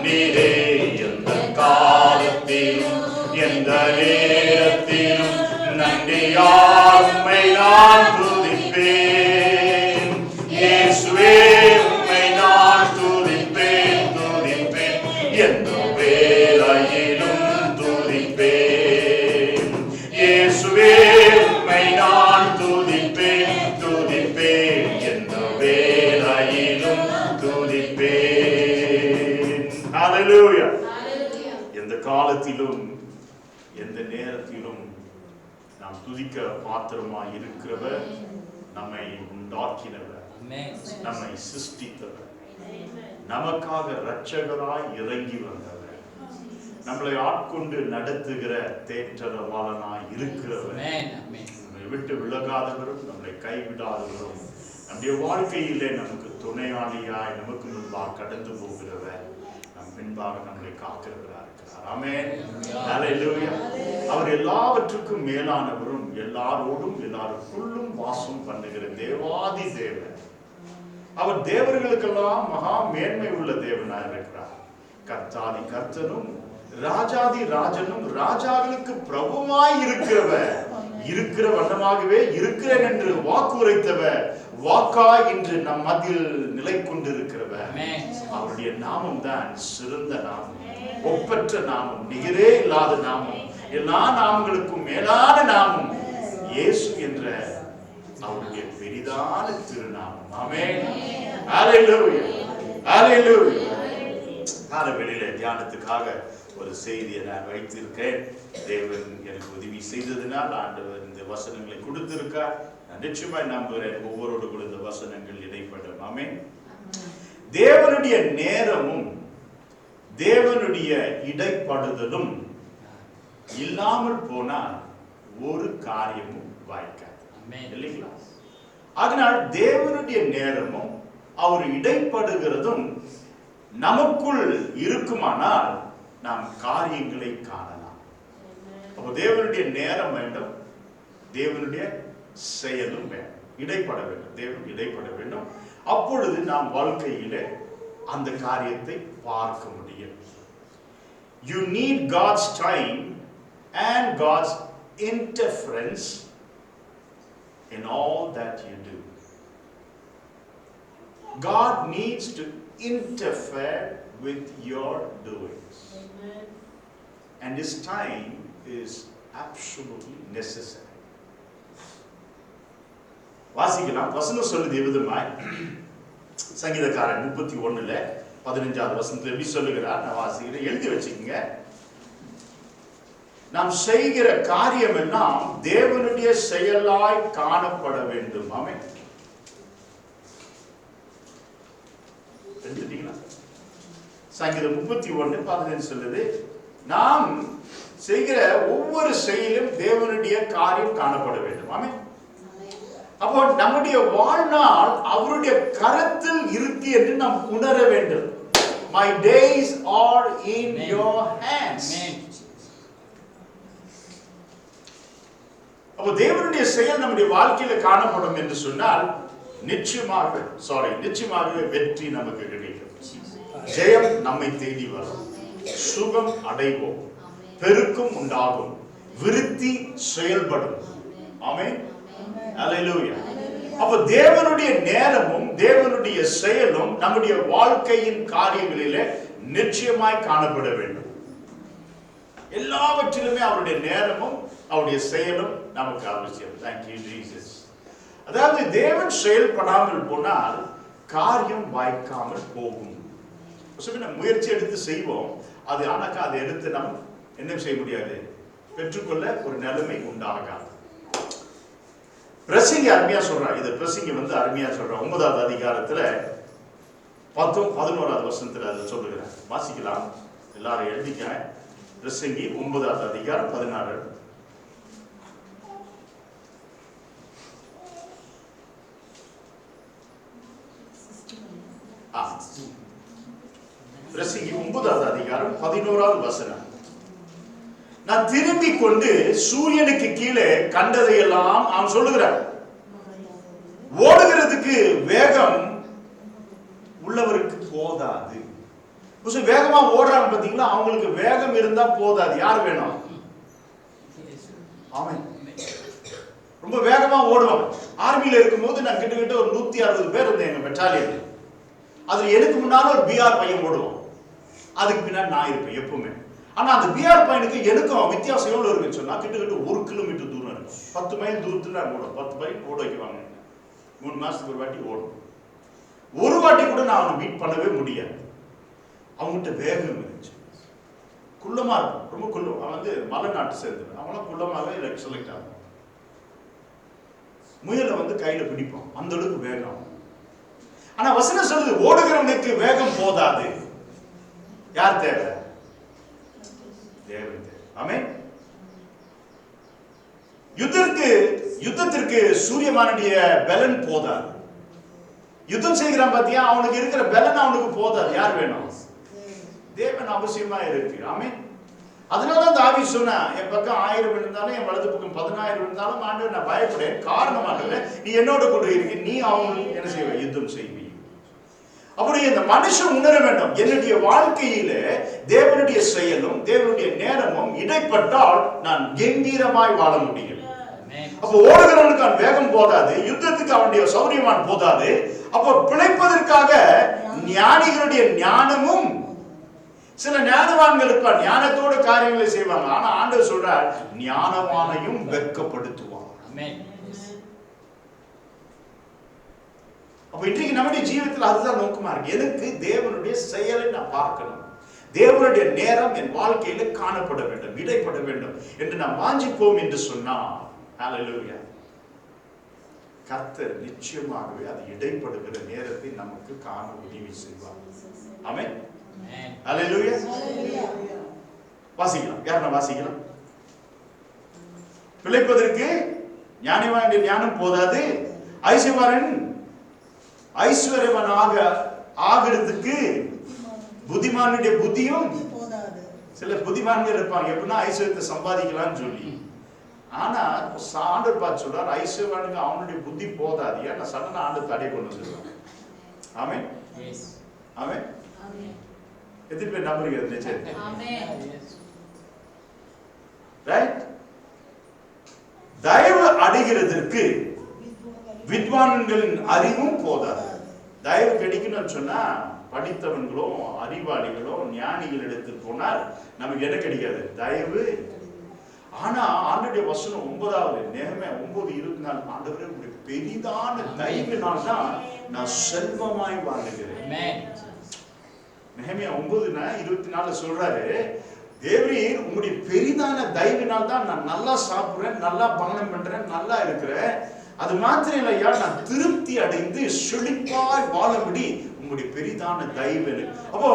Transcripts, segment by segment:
நீரே எந்த காலத்திலும் எந்த நேரத்திலும் நன்றியால் உம்மை நான் துதிப்பேன். இயேசுவே உம்மை நான் துதிப்பேன் துதிப்பேன் எந்த வேளையிலும் துதிப்பேன். இயேசுவே உம்மை நான் துதிப்பேன் துதிப்பேன் எந்த வேளையிலும் துதிப்பேன். ஹல்லேலூயா. எந்த காலத்திலும் எந்த நேரத்திலும் நாம் துதிக்க பாத்திரமாய் இருக்கிறவர், நம்மை உண்டாக்கினவர், நம்மை சிருஷ்டித்தவர், நமக்காக இரட்சகராய் இறங்கி வந்தவர், நம்மளை ஆட்கொண்டு நடத்துகிற தேற்றரவாளனாய் இருக்கிறவர், நம்மை விட்டு விலகாதவரும் நம்மளை கைவிடாதவரும், நம்முடைய வாழ்க்கையிலே நமக்கு துணையாளியாய் நமக்கு முன்பாக கடந்து போகிறவர், நம் பின்பாக நம்மளை காக்கிறவராக இருக்கிறார். ஆமென். ஹல்லேலூயா. அவர் எல்லாவற்றுக்கும் மேலானவரும் எல்லாரோடும் எல்லாருக்குள்ளும் வாசம் பண்ணுகிற தேவாதி தேவன். அவர் தேவர்களுக்கெல்லாம் மகா மேன்மை உள்ள தேவனாய் இருக்கிறார். கர்த்தாதி கர்த்தனும் ராஜாதி ராஜனும் ராஜாக்களுக்கு பிரபுவாய் இருக்கிறவர், இருக்கிற வண்ணமாகவே இருக்கிறேன் என்று வாக்கு உரைத்தவர், வாக்காய் இன்று நம் மத்தியில் நிலை கொண்டிருக்கிறவர். அவருடைய நாமம் தான் சிறந்த நாமம், ஒப்பற்ற நாமம், நிகரே இல்லாத நாமம், எல்லா நாமங்களுக்கும் மேலான நாமம் இயேசு என்ற அவருடைய பெரிதான திருநாமம். ஆமென். ஹல்லேலூயா. ஹல்லேலூயா. காலைவேளையிலே தியானத்துக்காக ஒரு செய்தியை நான் வைத்திருக்கேன். தேவன் எனக்கு உதவி செய்ததினால் ஆண்டவர் இந்த வசனங்களை கொடுத்திருக்கார். நான் நிச்சயமாய் நம்புகிறேன் ஒவ்வொருவரோடு கூட இந்த வசனங்கள் இடைப்படும். ஆமென். தேவனுடைய நேரமும் தேவனுடைய இடைப்படுதலும் இல்லாமல் போனால் ஒரு காரியமும் வாய்க்காது இல்லைங்களா? அதனால் தேவனுடைய நேரமும் அவர் இடைப்படுகிறதும் நமக்குள் இருக்குமானால் நாம் காரியங்களை காணலாம். அப்போ தேவனுடைய நேரம் வேண்டும், தேவனுடைய செயலும் வேண்டும், இடைப்பட வேண்டும், தேவன் இடைப்பட வேண்டும். அப்பொழுது நாம் வாழ்க்கையிலே அந்த காரியத்தை பார்க்க முடியும். You need God's time and God's interference in all that you do. God needs to interfere with your doings. Amen. And His time is absolutely necessary. வாசிக்கலாம். வசனம் சொல்லுது விதமாய் சங்கீதக்காரன் 31:15 வசனத்தில் எப்படி சொல்லுகிறார்? நான் வாசிக்கிறேன், எழுதி வச்சுக்கோங்க. நாம் செய்கிற காரியம் எல்லாம் தேவனுடைய செயலாய் காணப்பட வேண்டும். ஆமென். எடுத்துட்டீங்களா? சங்கீதம் 31:15 சொல்லுது, நாம் செய்கிற ஒவ்வொரு செயலும் தேவனுடைய காரியம் காணப்பட வேண்டும். ஆமென். அப்போ நம்முடைய வாழ்நாள் அவருடைய கரத்தில் இருக்கு என்று நாம் உணர வேண்டும். My days are in your hands. அப்போ தேவனுடைய செயல் நம்முடைய வாழ்க்கையில காணப்படும் என்று சொன்னால் நிச்சயமாகவே வெற்றி நமக்கு கிடைக்கும். ஜெயம் நம்மை தேடி வரும், சுகம் அடைவோம், பெருக்கம் உண்டாகும், விருத்தி செயல்படும். ஆமென். ஹல்லேலூயா. அப்ப தேவனுடைய நேரமும் தேவனுடைய செயலும் நம்முடைய வாழ்க்கையின் காரியங்களிலே நிச்சயமாய் காணப்பட வேண்டும். எல்லாவற்றிலுமே அவருடைய நேரமும் அவருடைய செயலும் நமக்கு அவசியம். Thank you Jesus. அதாவது தேவன் செயல்படாமல் போனால் காரியம் வாய்க்காமல் போகும். முயற்சி எடுத்து செய்வோம், அது ஆனாக்கா அதை எடுத்து நாம் என்ன செய்ய முடியாது, பெற்றுக்கொள்ள ஒரு நிலைமை உண்டாகாது. பிரசங்கி அருமையா சொல்றான். இது பிரசங்கி அருமையா சொல்றான். 9வது அதிகாரத்துல 11வது வசனத்துல அதை சொல்லுகிறேன். வாசிக்கலாம், எல்லாரும் எழுதிக்க. பிரசங்கி 9வது அதிகாரம் 16. பிரசங்கி 9வது அதிகாரம் 11வது வசனம். நான் திரும்பி கொண்டு சூரியனுக்கு கீழே கண்டதையெல்லாம் அவன் சொல்லுகிறான். ஓடுகிறதுக்கு வேகம் உள்ளவருக்கு போதாது. வேகமா ஓடுறாங்க பாத்தீங்களா, அவங்களுக்கு வேகம் இருந்தா போதாது, யார் வேணும்? ஆமென். ரொம்ப வேகமா ஓடுவாங்க. ஆர்மியில இருக்கும்போது நான் கிட்டத்தட்ட ஒரு 160 பேர் இருந்தேன் எங்க பெட்டாலியன். அது எனக்கு முன்னால ஒரு பிஆர் பையன் ஓடுவான், அதுக்கு பின்னாடி நான் இருப்பேன் எப்பவுமே. ஆனா அந்த பிஆர் பையனுக்கு எனக்கும் வித்தியாசம் எவ்வளவு இருக்குன்னு சொன்னா, கிட்டத்தட்ட 1 கிலோமீட்டர் தூரம் இருக்கும். 10 மைல் தூரத்துல ஓடும். 10 மைல் ஓட வைக்குவாங்க. 3 மாசத்துக்கு ஒரு வாட்டி ஓடும். ஒரு வாட்டி கூட நான் அவனை மீட் பண்ணவே முடியாது. அவங்ககிட்ட வேகம் இருந்துச்சு. குள்ளமா இருக்கும், ரொம்ப குள்ளம். அவன் வந்து மலை நாட்டு சேர்ந்தவன். அவங்களாம் குள்ளமாவே செலக்ட் ஆகும். முயலை வந்து கையில பிடிப்பான், அந்த அளவுக்கு வேகம். ஆனா வசனம் சொல்லுது, ஓடுகிறவனுக்கு வேகம் போதாது. யார் தேவை? தேவன் தேவை. ஆமென். யுத்தத்திற்கு சூரியமானுடைய பலன் போதாது. யுத்தம் செய்கிறான் பாத்தியா, அவனுக்கு இருக்கிற பலன் அவனுக்கு போதாது. யார் வேணும்? தேவன் அவசியமா இருக்கு. ஆமென். அதனால தாவீது சொன்னா, என் பக்கம் 1000 இருந்தாலும் என் வலது பக்கம் 10000 இருந்தாலும் ஆண்டவர் நான் பயப்படேன். காரணம் ஆண்டவர், நீ என்னோட கூட இருக்க, நீ அவங்களுக்கு என்ன செய்வ? யுத்தம் செய்வீ. அப்படி இந்த மனுஷன் உணர வேண்டும், என்னுடைய வாழ்க்கையில தேவனுடைய செயலும் தேவனுடைய நேரமும் இடைப்பட்டால் நான் கம்பீரமாய் வாழ முடியும். அப்போ ஓடுகிறவனுக்கு அவன் வேகம் போதாது, யுத்தத்துக்கு அவனுடைய சௌரியமான் போதாது. அப்போ பிழைப்பதற்காக ஞானிகளுடைய ஞானமும், சில ஞானவான்கள் இருப்பார், ஞானத்தோட காரியங்களை செய்வாங்க. ஆனா ஆண்டவர் சொல்றார், ஞானவானையும் வெட்கப்படுத்துவார். அப்ப இன்றைக்கு நம்முடைய ஜீவிதத்தில் அதுதான் நோக்கமா இருக்கு. எனக்கு தேவனுடைய செயலை நான் பார்க்கணும், தேவனுடைய நேரம் என் வாழ்க்கையில காணப்பட வேண்டும், இடைப்பட வேண்டும் என்று நாம் வாஞ்சிப்போம் என்று சொன்னால், ஹல்லேலூயா, கர்த்தர் நிச்சயமாகவே அது இடைப்படுகிற நேரத்தை நமக்கு காண உதவி செய்வார். ஆமென். ஹல்லேலூயா. வாசிக்கலாம், யாரா வாசிக்கலாம். பிழைப்பதற்கு ஞானிவானுடைய ஞானம் போதாது, ஐஸ்வர்யவானாக ஆகிறதுக்கு புத்திமானுடைய புத்தியும். சில புத்திமான்கள் இருப்பாங்க, எப்படின்னா ஐஸ்வர்யத்தை சம்பாதிக்கலாம்னு சொல்லி. ஆனா ஆண்டவர் பார்த்து சொல்றார், ஐஸ்வர்யவானுக்கு அவனுடைய புத்தி போதாது. ஏன்னா சடனா ஆண்டவர் தடை கொண்டு வந்துருவாங்க. ஆமென். ஆமென். எத்தனை பேர் நம்புறீங்க? தயவு அடைகிறதற்கு வித்வான்களின் அறிவும் போதாது. தயவு கிடைக்கணும்னு சொன்னா படித்தவன்களோ அறிவாளிகளோ ஞானிகளிடத்தில் போனால் நமக்கு என்ன கிடைக்காது? தயவு. ஆனா ஆண்டவருடைய வசனம் 9வது நெகேமியா 9:24, ஆண்டவரே உங்களுடைய பெரிதான தயவினால் தான் நான் செல்வமாய் வாழுகிறேன். நெகேமியா 9:24 சொல்றாரு, தேவரீர் உங்களுடைய பெரிதான தயவினால் தான் நான் நல்லா சாப்பிடுறேன், நல்லா பயணம் பண்றேன், நல்லா இருக்கிறேன். அது மாத்திரம் இல்லையா, நான் திருப்தி அடைந்து செழிப்பாய் வாழபடி உங்களுடைய பெரிதான தயவு. அப்போ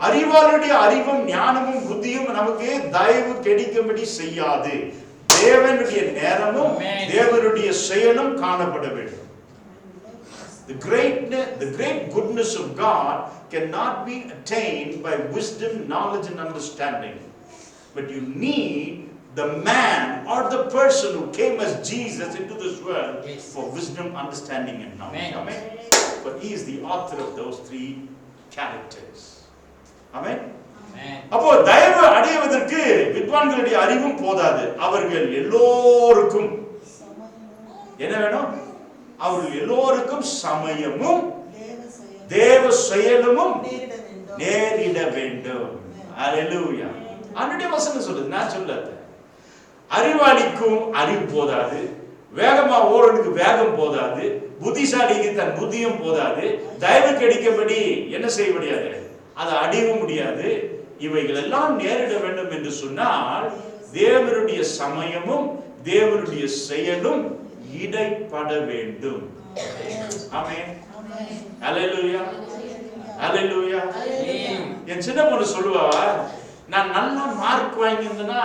அறிவாளுடைய அறிவும் ஞானமும் புத்தியும் நமக்கு தயவு கிடைக்கும்படி செய்யாது. தேவனுடைய நேரமும் தேவனுடைய செயலும் காணப்பட வேண்டும். The great goodness of God cannot be attained by wisdom, knowledge and understanding. But you need the man or the person who came as Jesus into this world for wisdom, understanding and knowledge. Amen. But he is the author of those 3 characters. Amen. அப்போ தயவு அடைவதற்கு வித்வான்களுடைய அறிவும் போதாது. அவர்கள் எல்லோருக்கும் என்ன வேணும்? அவர்கள் எல்லோருக்கும் சமயமும் தேவ செயலும் நேரிட வேண்டும். ஹல்லேலூயா. அவருடைய வசனம் சொல்லுது, நான் சொல்லல. அறிவாளிக்கும் அறிவு போதாது, வேகமா ஓடுறதுக்கு வேகம் போதாது, புத்திசாலிக்கு தன் புத்தியும் போதாது, தயவு கிடைக்கும்படி என்ன செய்ய முடியாது? அதை அடையவும் முடியாது. இவைகள் எல்லாம் நேரிட வேண்டும் என்று சொன்னால் தேவனுடைய சமயமும் தேவனுடைய செயலும் இடைப்பட வேண்டும். ஆமென். ஹல்லேலூயா. ஹல்லேலூயா. என் சின்ன பொண்ணு சொல்லுவா, நான் நல்ல மார்க் வாங்கியிருந்தேன்னா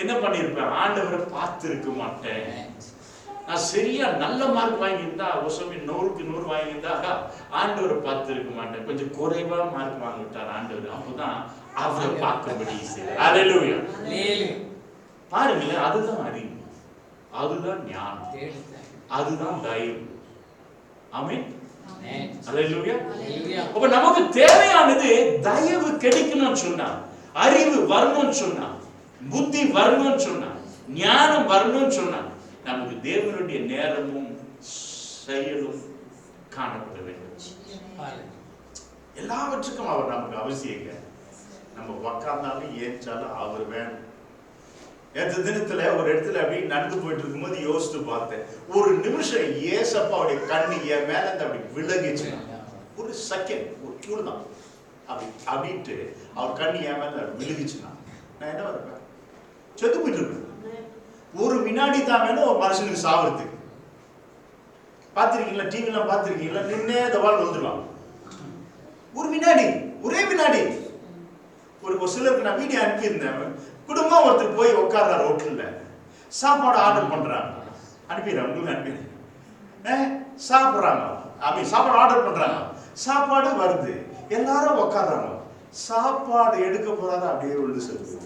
என்ன பண்ணிருப்பேன்? ஆண்டவரை பார்த்து இருக்க மாட்டேன். நான் சரியா நல்ல மார்க் வாங்கியிருந்தா, 100க்கு 100 வாங்கியிருந்தா ஆண்டவரை பார்த்து இருக்க மாட்டேன். கொஞ்சம் குறைவா மார்க் வாங்கிட்டார் ஆண்டவர், அப்பதான் அவரை பார்க்கும்படி செய்தார். ஹல்லேலூயா. பாருங்களேன், அதுதான் அறிவு, அதுதான் ஞானம், அதுதான் தயவு. ஆமென். அல்லேலூயா. அப்ப நமக்கு தேவையானது தயவு கிடைக்கணும்னு சொன்னா, அறிவு வரணும்னு சொன்னா, புத்தி வரணும்னு சொன்னா, ஞானம் வரணும்னு சொன்னா, நமக்கு தேவனுடைய நேரமும் செயலும் காணப்பட வேண்டும். எல்லாவற்றுக்கும் அவர் நமக்கு அவசியங்க. நம்ம உட்கார்ந்தாலும் ஏற்றாலும் அவர் வேணும். நேற்று தினத்துல ஒரு இடத்துல அப்படி நடந்து போயிட்டு இருக்கும்போது யோசித்து பார்த்தேன். ஒரு நிமிஷம் ஏசப்பாவுடைய கண்ணு என் மேல இருந்து அப்படி விலகிச்சு. ஒரு செகண்ட், ஒரு கியூ தான் அப்படின்ட்டு அவர் கண்ணு என் மேல விலகிச்சுன்னா நான் என்ன இருப்பேன்? செத்து போயிட்டு இருப்பேன். ஒரு வினாடி தான் வேணும் ஒரு மனுஷனுக்கு சாவறதுக்கு. பார்த்திருக்கீங்களா? டிவிலாம் பார்த்திருக்கீங்களா? நின்னே தவால் வந்துடுவாங்க. ஒரு வினாடி, ஒரே வினாடி. ஒரு சிலருக்கு நான் வீடியோ அனுப்பியிருந்தேன். குடும்பம் ஒருத்தர் போய் உட்கார்றாரு ஹோட்டல்ல, சாப்பாடு ஆர்டர் பண்றாங்க. அனுப்பிடுறேன், உங்களுக்கு அனுப்பிடுறேன். சாப்பிட்றாங்க, சாப்பாடு ஆர்டர் பண்றாங்க. சாப்பாடு வருது, எல்லாரும் உட்கார்றாங்க. சாப்பாடு எடுக்க போறாரு, அப்படியே விழுந்து செல்லுது.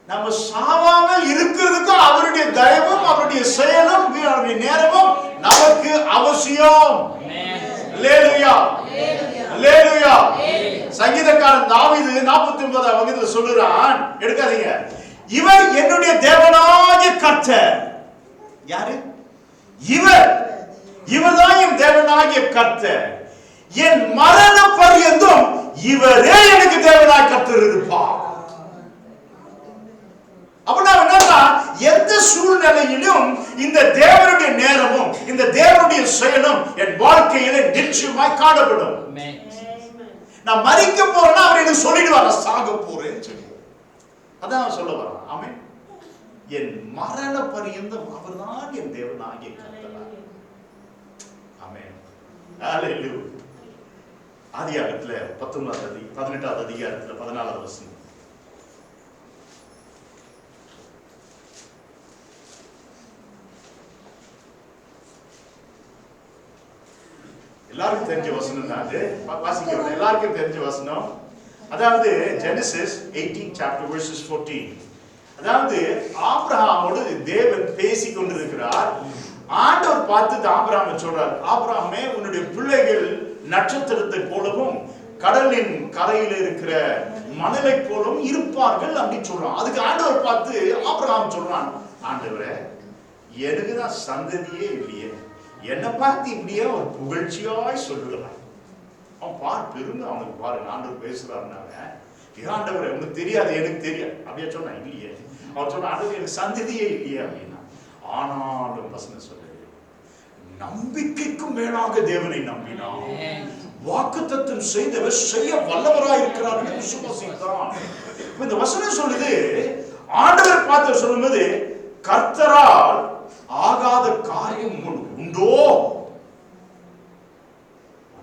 நம்ம சாவாமல் இருக்கிறதுக்கும் அவருடைய தயவும் அவருடைய செயலும் அவருடைய நேரமும் நமக்கு அவசியம். அல்லேலூயா, அல்லேலூயா. சங்கீதக்காரன் தாவீது 49ஆம் வசனத்துல சொல்றான், எடுக்காதீங்க, இவர் என்னுடைய தேவனாகிய கர்த்தர். யாரு இவர்? இவர்தான் என் தேவனாகிய கர்த்தர். என் மரண பரியந்தம் இவரே எனக்கு தேவனாகிய கர்த்தர் இருப்பார். அப்படின்னா என்னன்னா, எந்த சூழ்நிலையிலும் இந்த தேவனுடைய நேரமும் இந்த தேவனுடைய செயலும் என் வாழ்க்கையில நிச்சயமாய் காணப்படும். நான் மரிக்க போறேன்னா அவர் எனக்கு சொல்லிடுவார், சாக போறேன்னு சொல்லி. அதான் சொல்ல வரான். ஆமென். என் மரண பரியந்தம் அவர்தான் என் தேவனாகிய கர்த்தர். ஆமென். ஹல்லேலூயா. ஆதியாகமத்துல 18வது அதிகாரத்துல 14வது வசனம். எல்லாருக்கும் தெரிஞ்ச வசனம் தான் அது. வாசிக்கிறோம், எல்லாருக்கும் தெரிஞ்ச வசனம். அதாவது Genesis 18 chapter verses 14. அதாவது ஆபிரகாமோடு தேவன் பேசி கொண்டிருக்கிறார். ஆண்டவர் பார்த்து ஆபிரகாமை சொல்றார், ஆபிரகாமே, உன்னுடைய பிள்ளைகள் நட்சத்திரத்தை போலவும் கடலின் கரையில் இருக்கிற மணலை போலவும் இருப்பார்கள் அப்படின்னு சொல்றான். அதுக்கு ஆண்டவர் பார்த்து ஆபிரகாம் சொல்றான், ஆண்டவரே, எனக்குதான் சந்ததியே இல்லையே, என்னை பார்த்து இப்படியே ஒரு புகழ்ச்சியாய் சொல்லுகிறான். அவன் பார், பெருமை அவனுக்கு பாருங்க. ஆண்டவர் பேசுறாருனால, ஆண்டவரே உனக்கு தெரியாது, எனக்கு தெரியாது அப்படியே சொன்னா. இல்லையே, அவன் சொன்ன, ஆண்டவர் எனக்கு சந்ததியே இல்லையே அப்படின்னா. ஆனாலும் வசனம் சொல்லுது, நம்பிக்கைக்கும் மேலாக தேவனை நம்பினான். வாக்குத்தத்தம் செய்தவர் செய்ய வல்லவராய் இருக்கிறார் என்று விசுவாசித்தான். இந்த வசனம் சொல்லுது, ஆண்டவர் பார்த்து சொல்லும்போது, கர்த்தரால் ஆகாத காரியம் உண்டோ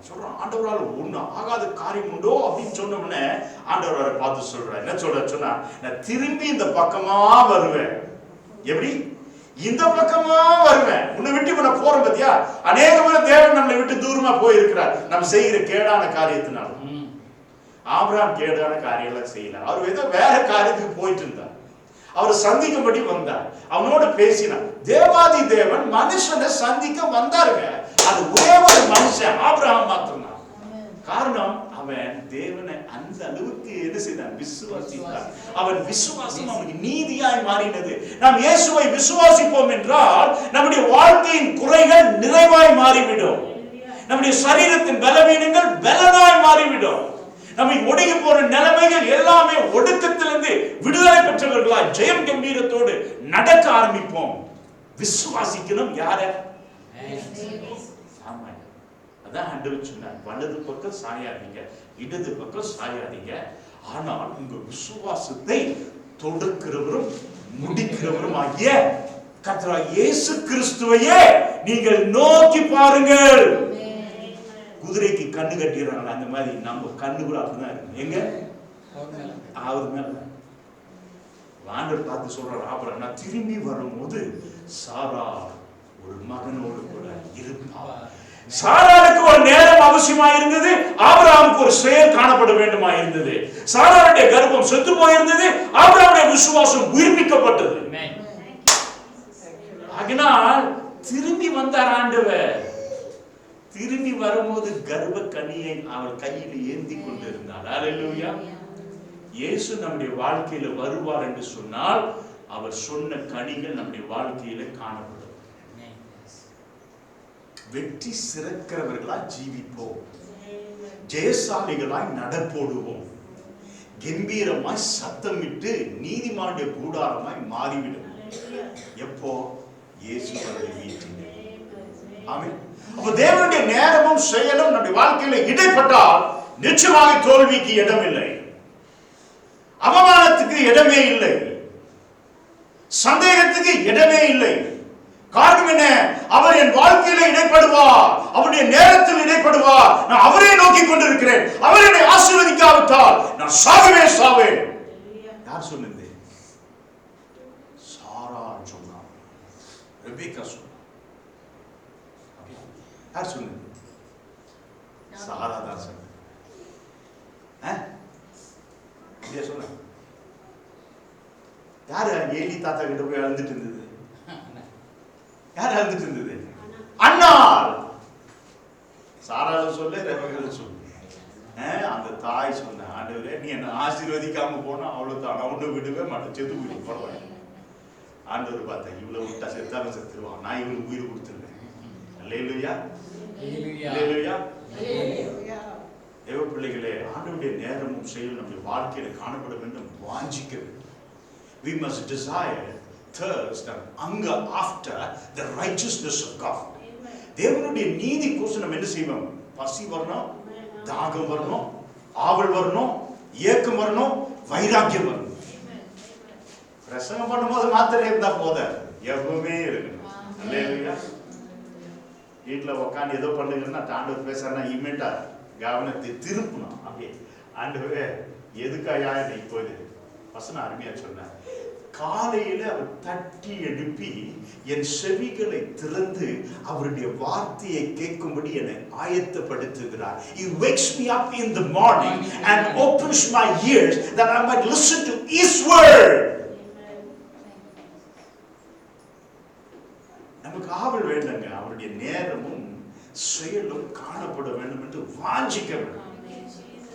சொல்றான். ஆண்டவரால் ஒண்ணு ஆகாத காரியம் உண்டோ அப்படின்னு சொன்ன உடனே ஆண்டவரை பார்த்து சொல்றார், என்ன சொன்னா, நான் திரும்பி இந்த பக்கமா வருவேன். எப்படி? இந்த பக்கமா வருவேன். உன்னை விட்டு நான் போறேன் பத்தியா? அநேக முறை தேவன் நம்மளை விட்டு தூரமா போயிருக்கிறார், நம்ம செய்கிற கேடான காரியத்தினால. ஆபிரகாம் கேடான காரியம் எல்லாம் செய்யல. அவர் ஏதோ வேற காரியத்துக்கு போயிட்டு இருந்தார். அவர் சந்திக்கும்படி வந்தார், அவனோட பேசினார். தேவாதி தேவன் மனுஷனை சந்திக்க வந்தாருங்க. அது ஒரே ஒரு மனுஷன், ஆபிரகாம் மாத்திரம். காரணம், அவன் தேவனை அந்த அளவுக்கு என்ன செய்தான்? விசுவாசித்தான். அவன் விசுவாசம் அவனுக்கு நீதியாய் மாறினது. நாம் இயேசுவை விசுவாசிப்போம் என்றால் நம்முடைய வாழ்க்கையின் குறைகள் நிறைவாய் மாறிவிடும். நம்முடைய சரீரத்தின் பலவீனங்கள் பலனாய் மாறிவிடும். நம்மை ஒடுங்கி போற நிலைமைகள் எல்லாமே ஒடுக்கத்திலிருந்து விடுதலை பெற்றவர்களாய் ஜெயம் கம்பீரத்தோடு நடக்க ஆரம்பிப்போம். விசுவாசிக்கணும் யார? ஆமா, அதான் ஆண்டவர் சொன்னார், வலது பக்கம் சாயாதீங்க, இடது பக்கம் சாயாதீங்க, ஆனால் உங்க விசுவாசத்தை தொடுக்கிறவரும் முடிக்கிறவரும் ஆகிய கர்த்தராகிய இயேசு கிறிஸ்துவையே நீங்கள் நோக்கி பாருங்கள். குதிரைக்கு கண்ணு கட்டிடுறாங்களா, அந்த மாதிரி நம்ம கண்ணு கூட அப்படிதான் இருக்கு. எங்க? அவர் மேல. ஆண்டவர் பார்த்து சொல்றாரு, ஆபிரகாம், நான் திரும்பி வரும்போது சாரா ஒரு மகனோடு கூட இருப்பார். சாராளுக்கு ஒரு நேரம் அவசியமா இருந்தது, ஆபிரகாமுக்கு ஒரு செயல் காணப்பட வேண்டுமா இருந்தது. சாராளுடைய கர்ப்பம் செத்து போயிருந்தது, ஆபிரகாமுடைய விசுவாசம் உயிர்ப்பிக்கப்பட்டது. அதனால் திரும்பி வந்தார் ஆண்டவர். திரும்பி வரும்போது கர்ப்ப கனியை அவள் கையில் ஏந்தி கொண்டு இருந்தாள். அல்லேலூயா. இயேசு நம்முடைய வாழ்க்கையில வருவார் என்று சொன்னால் அவர் சொன்ன கனிகள் நம்முடைய வாழ்க்கையில காணப்படும். வெற்றி சிறக்கிறவர்களாய் ஜீவிப்போம், ஜெயசாலிகளாய் நடப்போடுவோம், கம்பீரமாய் சத்தமிட்டு நீதிமானுடைய கூடாரமாய் மாறிவிடும். எப்போ? இயேசு அவருடைய வீட்டில். ஆமென். அப்ப தேவனுடைய நேரமும் செயலும் நம்முடைய வாழ்க்கையில இடைப்பட்டால் நிச்சயமாக தோல்விக்கு இடமில்லை, அவமானத்துக்கு இடமே இல்லை, சந்தேகத்துக்கு இடமே இல்லை. காரணம் என்ன? அவர் என் வாழ்க்கையில இடைப்படுவார், அவருடைய நேரத்தில் இடைப்படுவார். நான் அவரை நோக்கி கொண்டிருக்கிறேன். அவர் என்னை ஆசீர்வதிக்காவிட்டால் நான் சாகவே சாவேன். யார் சொன்னது? சாரா சொன்னார், ரெபேக்கா சொன்னார். யார் சொன்னது? சாரா தான் சொன்னார். சொன்ன யாரு? ஏலி தாத்தா கிட்ட போய் அழுந்துட்டு இருந்தது. யார் அழுந்துட்டு இருந்தது? அண்ணாள். சாரால சொல்ல, ரெபேக்கால சொல்ல. அந்த தாய் சொன்ன, ஆண்டவரே நீ என்ன ஆசீர்வதிக்காம போனா அவ்வளவுதான், நான் ஒண்ணு விடவே மாட்டேன், செத்து போயிட்டு போறேன். ஆண்டவர் பார்த்தா இவ்வளவு விட்டா செத்தாலும் செத்துருவான், நான் இவளுக்கு உயிர் கொடுத்துருவேன். அல்லேலூயா, அல்லேலூயா. தேவ பிள்ளைகளே, ஆண்டவருடைய நேரமும் செயலும் நம்முடைய வாழ்க்கையில காணப்பட வேண்டும், வாஞ்சிக்க வேண்டும். We must desire, thirst and hunger after the righteousness of God. தேவனுடைய நீதி கோசம் நம்ம என்ன செய்வோம்? பசி வரணும், தாகம் வரணும், ஆவல் வரணும், ஏக்கம் வரணும், வைராக்கியம் வரணும். பிரசங்கம் பண்ணும்போது மாத்திரம் இருந்தா போதாது, எப்பவுமே இருக்கணும். அல்லேலூயா. வீட்டுல உட்காந்து ஏதோ பண்ணுங்கன்னா ஆண்டவர் பேசுறா, இமேட்டா கவனத்தை திருப்பணும். அப்படியே ஆண்டவரே எதுக்காயா என்னை இப்போது வசனம் அருமையா சொன்னார். காலையில அவர் தட்டி எழுப்பி என் செவிகளை திறந்து அவருடைய வார்த்தையை கேட்கும்படி என்னை ஆயத்தப்படுத்துகிறார். He wakes me up in the morning and opens my ears that I might listen to His word. நமக்கு ஆவல் வேண்டுங்க, அவருடைய நேரமும் செயலும் காணப்பட வேண்டும் என்று வாஞ்சிக்க வேண்டும்.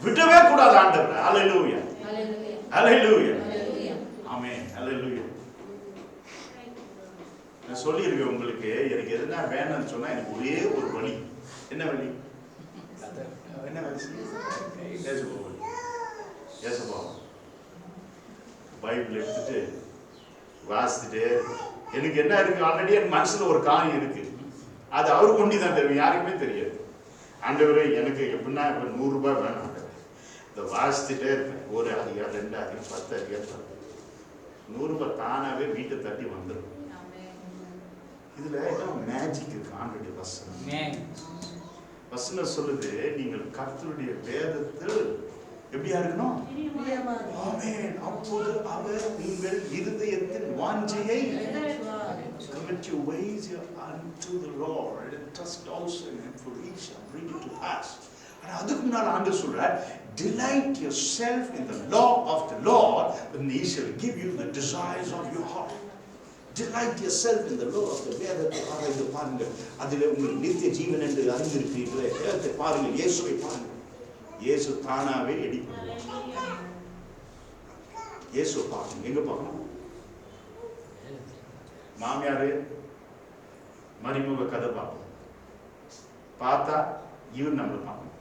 விடவே கூடாது ஆண்டவர். அல்லேலூயா, அல்லேலூயா, ஆமென், அல்லேலூயா. நான் சொல்லியிருக்கேன் உங்களுக்கு, எனக்கு எதுனா வேணும்னு சொன்னா எனக்கு ஒரே ஒரு வழி. என்ன வழி? என்ன வழி? ஏசப்பா பைபிள் எடுத்துட்டு வாசிச்சுட்டு, எனக்கு என்ன இருக்கு ஆல்ரெடி என் மனசுல ஒரு காரியம் இருக்கு, அது அவருக்கு ஒண்டி தான் தெரியும், யாருக்குமே தெரியாது. ஆண்டவரே எனக்கு எப்படின்னா இப்போ 100 ரூபாய் வேணும் ஆண்டவர், இதை வாசிச்சுட்டே இருப்பேன். ஒரு அதிகம், 2 அதிகம், 10 அதிகம், 100 ரூபாய் தானாவே வீட்டை தட்டி வந்துடும். இதுல மேஜிக் இருக்கு. ஆண்டவருடைய வசனம் சொல்லுது, நீங்கள் கர்த்தருடைய வேதத்தில் எப்படியா இருக்கணும்? ஆமென். அப்போது அவர் உங்கள் இருதயத்தின் வாஞ்சையை commit your ways unto the Lord and trust also in Him, for He shall bring it to pass. ஆனா அதுக்கு முன்னால ஆண்டவர் சொல்றார், delight yourself in the law of the Lord and He shall give you the desires of your heart. Delight yourself in the law of the வேதத்தை ஆராய்ந்து பாருங்கள், அதிலே உங்களுக்கு நித்திய ஜீவன் என்று அறிந்திருக்கிறீர்களே. வேதத்தை பாருங்கள், இயேசுவை பாருங்கள். இயேசு தானாவே எடிப்படுவார். இயேசு பார்க்கணும். எங்க பார்க்கணும்? மாமியாரு மரிமுக கதை பார்ப்போம், பார்த்தா இவன் நம்மளை பார்க்கணும்.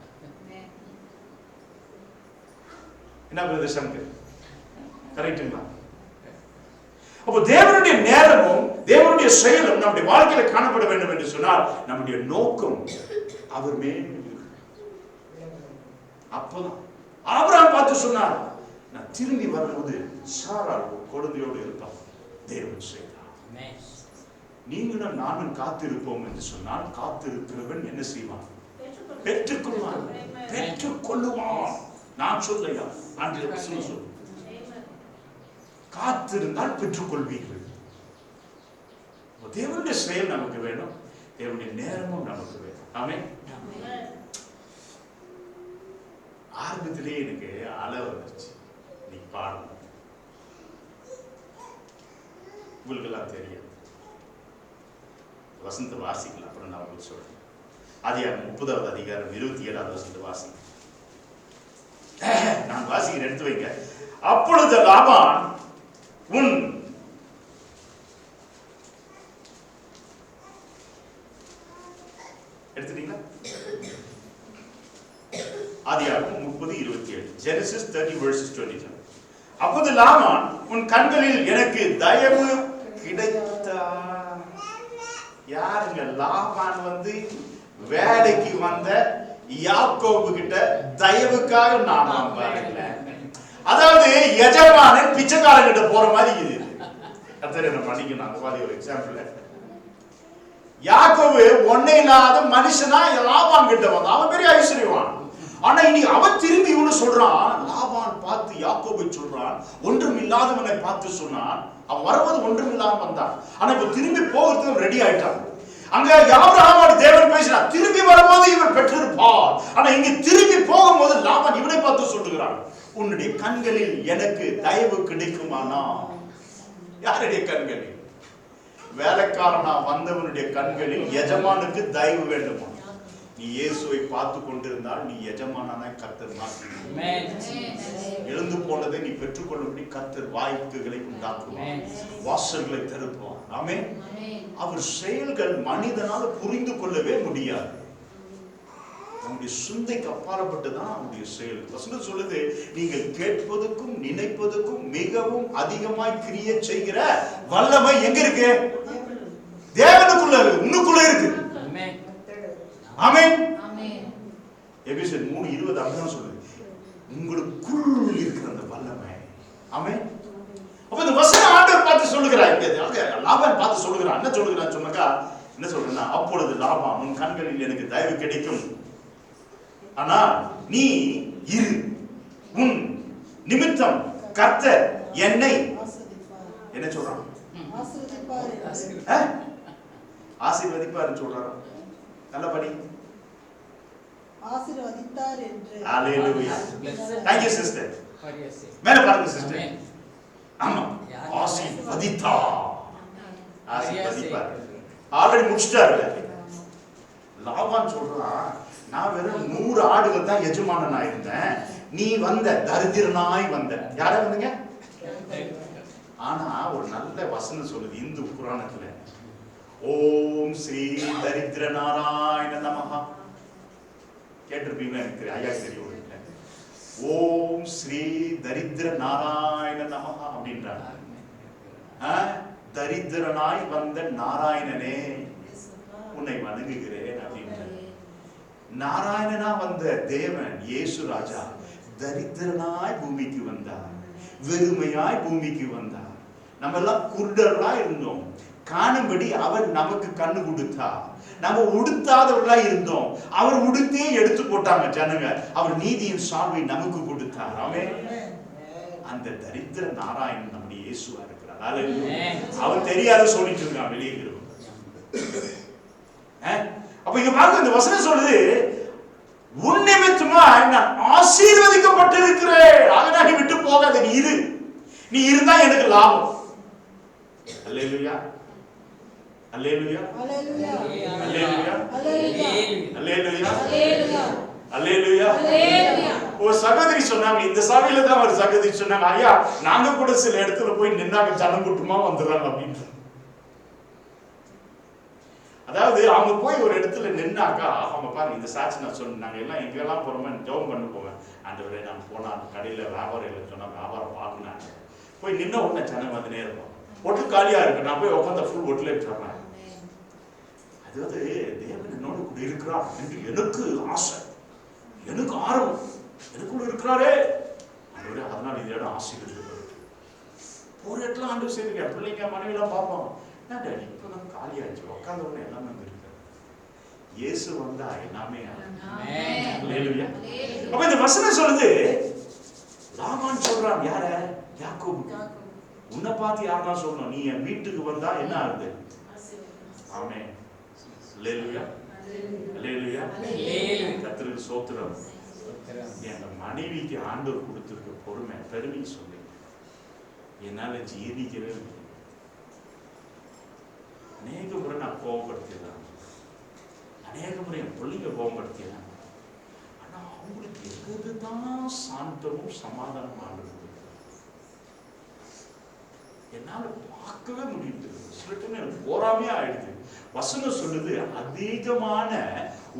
என்ன பிரதர் சங்கர், கரெக்டுங்களா? அப்போ தேவனுடைய நேரமும் தேவனுடைய செயலும் நம்முடைய வாழ்க்கையில காணப்பட வேண்டும் என்று சொன்னால் நம்முடைய நோக்கம் அவர் மேல். அப்பதான் ஆபிரகாம் பார்த்து சொன்னார், நான் திரும்பி வரும்போது சாராள் குழந்தையோடு இருப்பான். தேவன் செய்தார். நீங்களும் நானும் காத்திருப்போம் என்று சொன்னால் காத்திருக்கிறவன் என்ன செய்வான்? பெற்றுக்கொள்வான், பெற்றுக்கொள்ளுவான். நான் சொல்லையா, ஆண்டவர் சொல்ல காத்திருந்தால் பெற்றுக்கொள்வீர்கள். தேவனுடைய செயல் நமக்கு வேணும், தேவனுடைய நேரமும் நமக்கு வேணும். ஆமென். ஆரம்பத்திலே எனக்கு அழ வந்துருச்சு. நீ பாடணும், உங்களுக்கு எல்லாம் தெரியும். வசந்த வாசிக்கலாம், அப்புறம் நான் உங்களுக்கு சொல்றேன். ஆதியாகமம் 30வது அதிகாரம் 27வது வசனத்தை வாசி. நான் வாசிக்கிறேன், எடுத்து வைங்க. அப்பொழுது லாபான் உன் எடுத்துட்டீங்களா? ஆதியாகமம் 30:27, Genesis 30:27. அப்போது லாபான் உன் கண்களில் எனக்கு தயவு கிடைத்தா. யாருங்க லாபான்? வேலைக்கு வந்த யாக்கோபு கிட்ட தயவுக்காக நாம பாருங்க. அதாவது எஜமானன் பிச்சைக்காரன் கிட்ட போற மாதிரி இது. கர்த்தர் என்ன பண்ணிக்கணும், அந்த மாதிரி ஒரு எக்ஸாம்பிள். யாக்கோபு ஒன்னே இல்லாத மனுஷனா லாபான் கிட்ட வந்தான். அவன் பெரிய ஐஸ்வர்யவான். ஆனா இன்னைக்கு அவன் திரும்பி இவனு சொல்றான். லாபான் பார்த்து யாக்கோபை சொல்றான், ஒன்றும் இல்லாதவனை பார்த்து சொன்னான். அவன் வரும்போது ஒன்றும் இல்லாம வந்தான். ஆனா இப்ப திரும்பி போகிறதுக்கு ரெடி ஆயிட்டான். அங்க ஆபிரகாமோடு தேவன் பேசினார், திரும்பி வரும்போது இவன் பெற்றிருப்பார். ஆனா இங்க திரும்பி போகும்போது லாபான் இவனை பார்த்து சொல்லுகிறான், உன்னுடைய கண்களில் எனக்கு தயவு கிடைக்குமானா? யாருடைய கண்களில்? வேலைக்காரனா வந்தவனுடைய கண்களில் எஜமானுக்கு தயவு வேண்டுமா? நீ இயேசுவை பார்த்து கொண்டிருந்தால் நீ எஜமானாய் கர்த்தர் மாற்றுவார். எழுந்து போனதை நீ பெற்றுக்கொள்ளும்படி கர்த்தர் வாய்ப்புகளை உண்டாக்குவார், வாசல்களை திறப்பார். ஆமென். அவர் செயல்கள் மனிதனால் புரிந்து கொள்ளவே முடியாது. நம்முடைய சிந்தைக்கு அப்பாற்பட்டுதான் அவருடைய செயல். வசனம் சொல்லுது, நீங்கள் கேட்பதற்கும் நினைப்பதற்கும் மிகவும் அதிகமாய் கிரியை செய்கிற வல்லமை எங்க இருக்கு? தேவனுக்குள்ள இருக்கு, உன்னுக்குள்ள இருக்கு. ஆமென். எபேசியர் 3:20 அப்படிதான் சொல்லுது, உங்களுக்குள் இருக்கிற அந்த வல்லமை. ஆமென். அப்ப இந்த வசனம் ஆண்டவர் பார்த்து சொல்லுகிறார். லாபான் பார்த்து சொல்லுகிறான். என்ன சொல்லுகிறான் சொன்னாக்கா, என்ன சொல்றேன்னா, அப்பொழுது லாபான் உன் கண்களில் எனக்கு தயவு கிடைக்கும், ஆனா நீ இரு, உன் நிமித்தம் கர்த்தர் என்னை என்ன சொல்றான்? ஆசீர்வதிப்பார் சொல்றான். நல்லபடி ஆசீர்வதித்தார் என்று. ஹalleluya. Thank you sister. மேல பாருங்க sister. ஆமா, ஆசீர்வதித்தார். ஆசீர்வதிப்பார். ஆல்ரெடி முடிச்சிட்டாரு. லாபான் சொல்றான், நான் வெறும் 100 ஆடுகள் தான் எஜமானனா இருந்தேன், நீ வந்த தரித்திரனாய் வந்த. யார வந்தீங்க? ஆனா ஒரு நல்ல வசனம் சொல்லுது இந்து புராணத்துல, ஓம் ஸ்ரீ தரித்திர நாராயண நமஹ. கேட்டிருப்பீங்களா? எனக்கு ஐயா தெரியும். ஓம் ஸ்ரீ தரித்திர நாராயண நமஹ அப்படின்றாங்க. தரித்திரனாய் வந்த நாராயணனே உன்னை வணங்குகிறேன் அப்படின்ற. நாராயணனா வந்த தேவன் இயேசு ராஜா தரித்திரனாய் பூமிக்கு வந்தார், வெறுமையாய் பூமிக்கு வந்தார். நம்ம எல்லாம் குருடர்களா இருந்தோம், காணும்படி அவர் நமக்கு கண்ணு கொடுத்தார். நம்ம உடுத்தாதவர்களா இருந்தோம், அவர் உடுத்தே எடுத்து போட்டாங்க ஜனங்க. அவர் நீதியின் சால்வை நமக்கு கொடுத்தார். ஆமென். அந்த தரித்திர நாராயணன் நம்முடைய இயேசுவா இருக்கிறார். அவர் தெரியாத சொல்லிட்டு இருக்கான் வெளியே இருக்கிறவங்க. அப்ப இங்க பாருங்க, இந்த வசனம் சொல்லுது, உன் நிமித்தமா நான் ஆசீர்வதிக்கப்பட்டிருக்கிறேன், அதனால நீ விட்டு போகாத, நீ இரு, நீ இருந்தா எனக்கு லாபம். அல்லேலூயா, அல்லேலூயா, அல்லேலூயா, அல்லேலூயா, அல்லேலூயா, அல்லேலூயா, அல்லேலூயா. ஒரு சகோதரி சொன்னாங்க, இந்த சபையில தான் ஒரு சகோதரி சொன்னாங்க, ஐயா நாங்க கூட சில இடத்துல போய் நின்னாங்க, ஜனம் கூட்டமா வந்துடுறாங்க அப்படின்னு. அதாவது அவங்க போய் ஒரு இடத்துல நின்னாக்கா, அவங்க பாருங்க, இந்த சாட்சி நான் சொன்னேன், நாங்க எல்லாம் எங்கெல்லாம் போறோமே ஜெபம் பண்ண போவேன். ஆண்டவரே நான் போனா அந்த கடையில வியாபாரம் இல்லை சொன்னா வியாபாரம் பார்க்கணும், போய் நின்ன உடனே ஜனம் வந்துனே இருக்கும், ஒட்டு காலியா இருக்கு, நான் போய் உட்காந்த ஃபுல் ஒட்டுல சொன்னேன். அதாவது தேவன் என்னோட கூட இருக்கிறார் என்று எனக்கு ஆசை, எனக்கு ஆர்வம், எனக்குள்ள இருக்கிறாரே ஆண்டவரே, அதனால இந்த இடம் ஆசீர்வதிக்கப்படும். ஒரு இடத்துல ஆண்டவர் செய்திருக்கார், பிள்ளைங்க மனைவி எல்லாம் பார்ப்போம், என்ன டேடி இப்பதான் காலி ஆயிடுச்சு, உட்கார்ந்த உடனே எல்லாமே இருக்கு. இயேசு வந்தா எல்லாமே. அப்ப இந்த வசனம் சொல்லுது, லாபான் சொல்றான், யார? யாக்கோபு. உன்னை பார்த்து யாரா சொல்லணும், நீ என் வீட்டுக்கு வந்தா என்ன ஆகுது? ஆமென். அல்லேலூயா, அல்லேலூயா, கர்த்தருக்கு ஸ்தோத்திரம். என் மனைவிக்கு ஆண்டவர் கொடுத்திருக்க பொறுமை, பெருமை சொல்லி என்னால ஜீர்ணிக்கவே முடியும். அநேக முறை நான் கோபப்படுத்திடுறேன், அநேக முறை என் பிள்ளைங்க கோபப்படுத்தினேன். ஆனா அவங்களுக்கு எதுதான் சாந்தமும் சமாதானம் ஆகுது என்னால பார்க்கவே முடியுது. சில டைம் எனக்கு போராமையா ஆயிடுது. வசனம் சொல்லுது, அதிகமான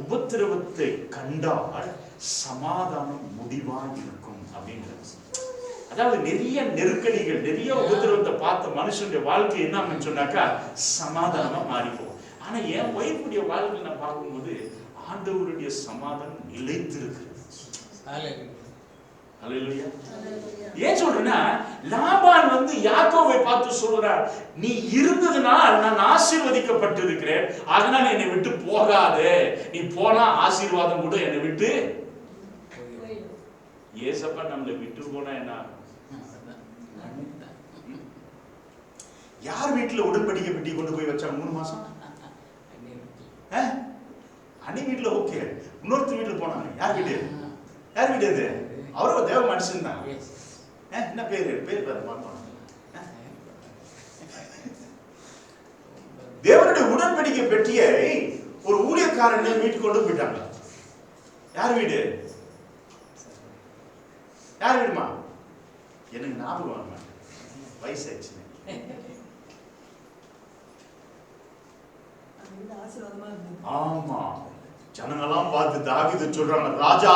உபத்திரவத்தை கண்டால் சமாதானம் முடிவா இருக்கும் அப்படின்றது. அதாவது நிறைய நெருக்கடிகள், நிறைய உபத்திரவத்தை பார்த்த மனுஷனுடைய வாழ்க்கை என்ன சொன்னாக்கா சமாதானமா மாறி போகும். ஆனா என் ஒய்ஃபுடைய வாழ்க்கை நான் பார்க்கும்போது ஆண்டவருடைய சமாதானம் நிலைத்திருக்கிறது. ஏன் சொல்றேன்னா, லாபான் யாக்கோபை பார்த்து சொல்றார், நீ இருந்ததுனால் நான் ஆசீர்வதிக்கப்பட்டு இருக்கிறேன், அதனால என்னை விட்டு போகாதே, நீ போனா ஆசீர்வாதம் கூட என்னை விட்டு. ஏசப்பா நம்மளை விட்டு போனா என்ன? யார் வீட்டுல உடன்படிக்கை பெட்டி கொண்டு போய் வச்சா 3 மாசம்? அன்னி வீட்டுல ஓகே, இன்னொருத்தர் வீட்டுல போனாங்க. யார் வீடு? யார் வீடு அது? அவரும் தேவ மனுஷன் தான். என்ன பேரு? பேர் தேவனுடைய உடன்படிக்கை பெட்டியை ஒரு ஊழியக்காரன் வீட்டுக்கு கொண்டு போயிட்டாங்க. யார் வீடு? யார் வீடுமா? எனக்கு ஞாபகம் வர மாட்டேன், வயசாச்சு. ஆமா, ஜனங்கெல்லாம் பார்த்து தாவீது சொல்றாங்க, ராஜா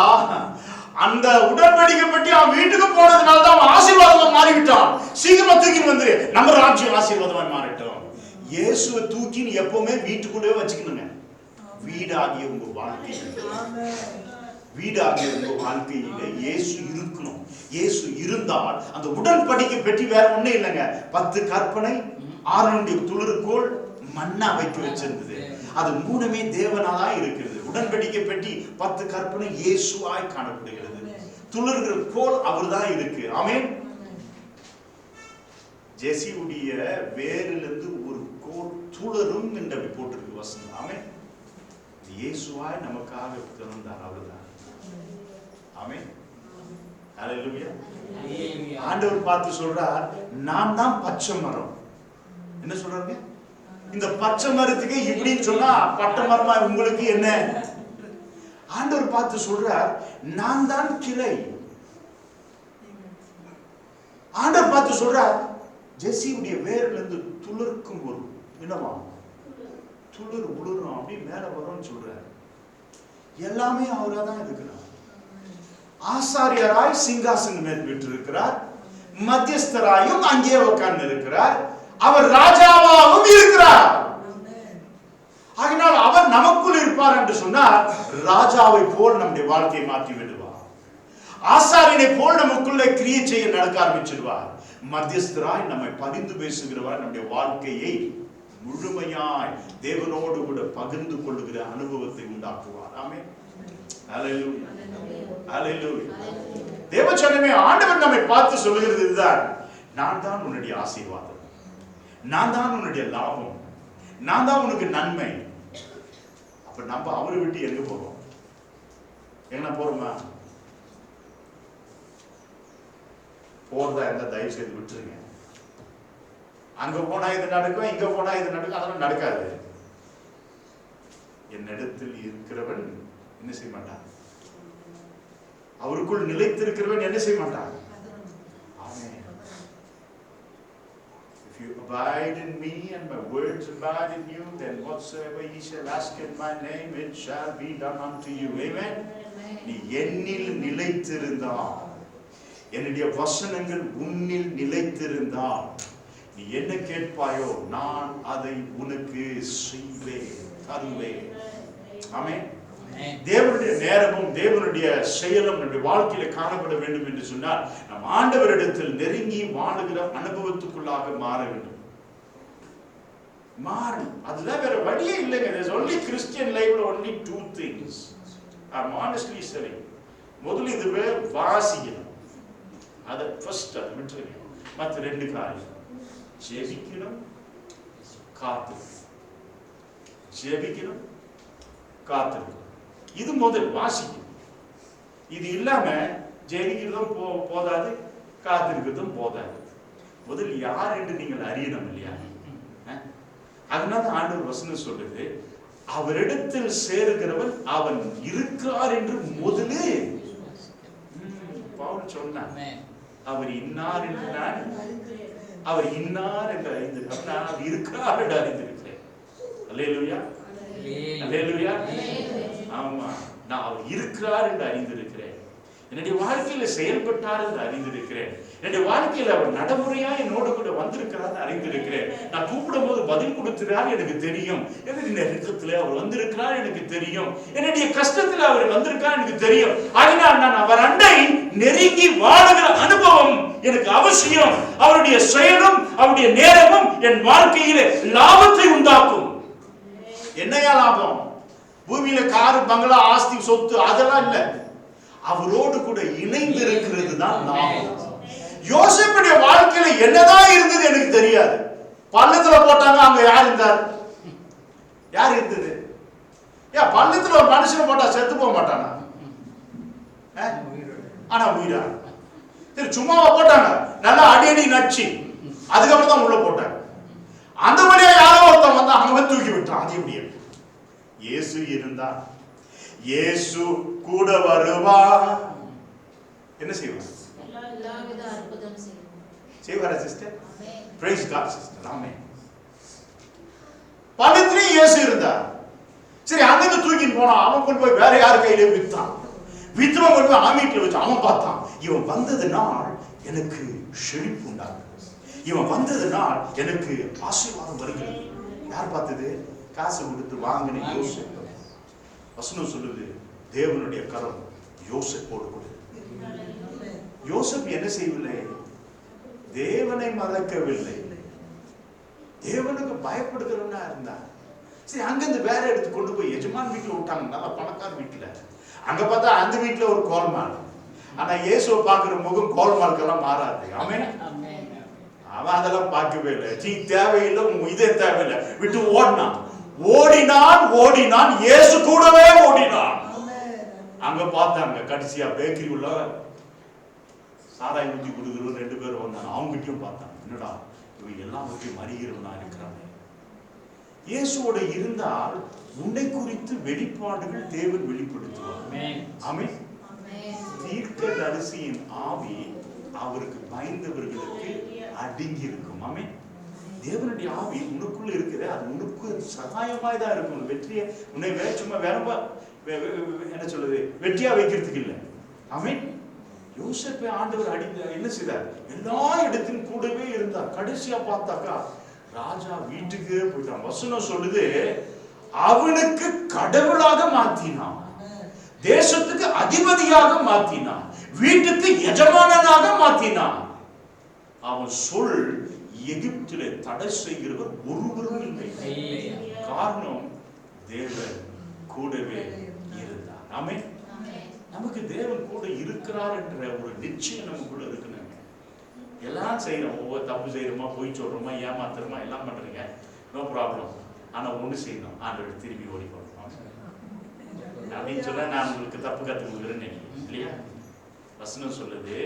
அந்த உடன்படிக்கை பற்றி அவன் வீட்டுக்கு போனதுனால தான் அவன் ஆசீர்வாதமா மாறிவிட்டான், சீக்கிரமா தூக்கின்னு வந்து நம்ம ராஜ்யம் ஆசீர்வாதமா மாறிட்டோம். இயேசுவை தூக்கின்னு எப்பவுமே வீட்டுக்குள்ளே வச்சுக்கணுங்க. வீடாகிய உங்க வாழ்க்கையில இயேசு இருக்கணும். இயேசு இருந்தால் அந்த உடன்படிக்கை பெட்டி வேற ஒண்ணு இல்லைங்க. 10 கற்பனை, ஆரோனுடைய துளிர்கோல், மன்னா வைக்க வச்சிருந்தது. அது 3மே தேவனாலா இருக்கிறது. உடன்படிக்கை பெட்டி 10 கற்பனை இயேசுவாய் காணப்படுகிறது. துளிர்கிற கோல் அவர்தான் இருக்கு. ஆமென். ஜெசியுடைய வேரிலிருந்து ஒரு கோல் துளரும் என்று அப்படி போட்டிருக்கு வசனம். ஆமென். இயேசுவாய் நமக்காக பிறந்தார், அவர்தான். ஆமென். ஹல்லேலூயா. ஆண்டவர் பார்த்து சொல்றார், நான் தான் பச்சை மரம். என்ன சொல்றாங்க? இந்த பச்சை மரத்துக்கு இப்படின்னு சொன்னா பட்டை மரமா உங்களுக்கு என்ன? ஆண்டவர் பார்த்து சொல்றார், நான் தான் கிளை. ஆண்டவர் பார்த்து சொல்றார், ஜெசியுடைய வேர்ல இருந்து துளிர்க்கும் ஒரு என்னவா துளிர் உளுரும், அப்படி மேல வரும்னு சொல்றார். எல்லாமே அவரா தான் இருக்கிறார். ஆசாரியராய் சிங்காசனம் மேல் விட்டிருக்கிறார், மத்தியஸ்தராயும் அங்கே உட்கார்ந்து இருக்கிறார், அவர் ராஜாவாகவும் இருக்கிறார். ஆகினால் அவர் நமக்குள் இருப்பார் என்று சொன்னால் ராஜாவை போல் நம்முடைய வாழ்க்கையை மாற்றி விடுவார். ஆசாரியனை போல் நமக்குள்ளே கிரியை செய்ய நடக்க ஆரம்பிச்சிடுவார். மத்தியஸ்தராய் நம்மை பரிந்து பேசுகிறவர் நம்முடைய வாழ்க்கையை முழுமையாய் தேவனோடு கூட பகிர்ந்து கொள்ளுகிற அனுபவத்தை உண்டாக்குவார். ஆமென். ஹல்லேலூயா. ஹல்லேலூயா. தேவஜனமே, ஆண்டவர் நம்மை பார்த்து சொல்லுகிறது இதுதான், நான் தான் உன்னுடைய ஆசீர்வாதம், நான் தான் உன்னுடைய லாபம், நான் தான் உனக்கு நன்மை. அப்ப நம்ம அவரை விட்டு எங்க போறோம்? எங்க போறோமா? போறதா இருந்தா தயவு செய்து விட்டுருங்க. அங்க போனா இது நடக்கும், இங்க போனா இது நடக்கும், அதெல்லாம் நடக்காது. என்னிடத்தில் இருக்கிறவன் என்ன செய்ய மாட்டான்? அவருக்குள் நிலைத்திருக்கிறவன் என்ன செய்ய மாட்டான்? If you abide in me and my words abide in you, then whatsoever ye shall ask in my name, it shall be done unto you. Amen. நீ என்னில் நிலைத்திருந்தால், என்னுடைய வசனங்கள் உன்னில் நிலைத்திருந்தால், நீ என்ன கேட்பாயோ நான் அதை உனக்கு செய்வேன், தருவேன். ஆமென். தேவனுடைய நேரமும் தேவனுடைய செயலும் நம்முடைய வாழ்க்கையில காணப்பட வேண்டும் என்று சொன்னால் நம் ஆண்டவரிடத்தில் நெருங்கி வாழுகிற அனுபவத்துக்குள்ளாக மாற வேண்டும். மாறி அதுதான் வேற வழியே இல்லைங்க. There's only Christian life only 2 things. I'm honestly saying. முதல்ல இதுவே வாசிக்கணும். அதை ஃபர்ஸ்ட் அதை விட்டுருங்க. மற்ற 2 காரியம், ஜெபிக்கணும், காத்திருக்கணும். ஜெபிக்கணும், காத்திருக்கணும். இது முதல் வாசிக்கணும். இது இல்லாம ஜெபிக்கிறதும் போதாது, காத்திருக்கிறதும் போதாது. முதல் யார் என்று நீங்கள் அறியணும் இல்லையா? அதனால ஆண்டவர் வசனம் சொல்றது, அவரிடத்தில் சேருகிறவன் அவன் இருக்கிறார் என்று முதலே பவுல் சொன்னான். அவர் இன்னார் என்று நான் அவர் இன்னார் என்று அறிந்திருக்கிறேன், நான் அவர் இருக்கிறார் என்று அறிந்திருக்கிறேன். அல்லேலூயா, அல்லேலூயா. ஆமா, நான் அவர் இருக்கிறார் என்று அறிந்திருக்கிறேன். என்னுடைய வாழ்க்கையில செயல்பட்டார் என்று அறிந்திருக்கிறேன். என்னுடைய வாழ்க்கையில அவர் நடைமுறையா என்னோட கூட வந்திருக்கிறார் அறிந்திருக்கிறேன். நான் கூப்பிடும் போது பதில் கொடுக்கிறார் எனக்கு தெரியும். என்னுடைய நெருக்கத்துல அவர் வந்திருக்கிறார் எனக்கு தெரியும். என்னுடைய கஷ்டத்துல அவர் வந்திருக்கார் எனக்கு தெரியும். அதனால் நான் அவர் அண்டை நெருங்கி வாழுகிற அனுபவம் எனக்கு அவசியம். அவருடைய செயலும் அவருடைய நேரமும் என் வாழ்க்கையில லாபத்தை உண்டாக்கும். என்னையா லாபம்? பூமியில காரு, பங்களா, ஆஸ்தி, சொத்து அதெல்லாம் இல்ல. அவரோடு கூட இணைந்து இருக்கிறது தான் லாபம். யோசேப்புடைய வாழ்க்கையில என்னதான் இருந்தது எனக்கு தெரியாது. பள்ளத்துல போட்டாங்க, அங்க யார் இருந்தார்? யார் இருந்தது? ஏன் பள்ளத்துல ஒரு மனுஷன் போட்டா செத்து போக மாட்டானா? ஆனா உயிரா சரி, சும்மாவா போட்டாங்க? நல்லா அடி அடி நச்சு, அதுக்கப்புறம் தான் உள்ள போட்டாங்க. அந்த வழியா யாரோ ஒருத்தன் வந்தா அவன் தூக்கி விட்டான். அது எப்படி? இயேசு இருந்தா இயேசு கூட வருவா, என்ன செய்வார்? செய்வாரா sister? Praise God sister. Amen. பள்ளத்திலே இயேசு இருந்தார். சரி, அங்க தூக்கிட்டு போனா அவன் கொண்டு போய் வேற யார் கையில வித்தான். வித்வன் கொண்டு போய் ஆமீட்ல வச்சு அவன் பார்த்தான், இவன் வந்ததுனால் எனக்கு செழிப்பு உண்டாகும், இவன் வந்ததுனால் எனக்கு ஆசீர்வாதம் வருகிறது. யார் பார்த்தது? காசு கொடுத்து வாங்கின யோசேப்பு. வசனம் சொல்லுது, தேவனுடைய கரம் யோசேப்போடு கூட. யோசேப்பு என்ன செய்யவில்லை? தேவனை மறக்கவில்லை, தேவனுக்கு பயப்படுகிறவனா இருந்தார். சரி, அங்கிருந்து வேற எடுத்து கொண்டு போய் எஜமான் வீட்டுல விட்டாங்க, நல்லா பணக்கார வீட்டுல. அங்க பார்த்தா அந்த வீட்டுல ஒரு கோல்மால். ஆனா இயேசுவை பார்க்கிற முகம் கோல்மால்கெல்லாம் மாறாது. ஆமென். அவன் அதெல்லாம் பார்க்கவே இல்லை. நீ தேவையில்லை, உன் இதே தேவையில்லை, விட்டு ஓடினான். ஓடினான், இயேசு கூடவே ஓடினான். அங்க பார்த்தாங்க கடைசியா பேக்கரி உள்ள சாராய் ஊத்தி கொடுக்குறோம் 2 பேரும் வந்தாங்க. அவங்ககிட்டயும் பார்த்தாங்க, என்னடா இவன் எல்லாவற்றையும் அறிகிறவனா இருக்கிறாங்க. இயேசுவோட இருந்தால் உன்னை குறித்து வெளிப்பாடுகள் தேவன் வெளிப்படுத்துவார். ஆமென். தீர்க்கதரிசியின் ஆவி அவருக்கு பயந்தவர்களுக்கு அடங்கி இருக்கும். ஆமென். தேவனுடைய ஆவி உனக்குள்ள இருக்குது, அது உனக்கு சகாயமாய் தான் இருக்கும். வெற்றியை உன்னை சும்மா வேறமா என்ன சொல்றது, வெற்றியா வைக்கிறதுக்கு இல்லை. ஆமென். யோசேப்பை ஆண்டவர் என்ன செய்தார்? எல்லா இடத்திலும் கூடவே இருந்தார். கடைசியா பார்த்தாக்கா ராஜா வீட்டுக்கு போயிட்டான். வசனம் சொல்லுது, அவனுக்கு கடவுளாக மாத்தினான், தேசத்துக்கு அதிபதியாக மாத்தினான், வீட்டுக்கு எஜமானனாக மாத்தினான். அவன் சொல் எகிப்திலே தடை செய்கிறவர் ஒருவரும் இல்லை. காரணம், தேவன் கூடவே இருந்தார். ஆமென். நமக்கு தேவன் கூட இருக்கிறார் என்ற ஒரு நிச்சயம் நமக்குள்ள இருக்கணும். எல்லாம் செய்யறோம், ஒவ்வொரு தப்பு செய்யறோமா, பொய் சொல்றோமா, ஏமாத்துறோமா, எல்லாம் பண்றீங்க, நோ ப்ராப்ளம். ஆனா ஒண்ணு செய்யணும், ஆண்டவர் திரும்பி ஓடிக்கணும் அப்படின்னு சொல்ல நான் உங்களுக்கு தப்பு கத்து கொடுக்குறேன்னு இல்லையா? வசனம் சொல்லுது,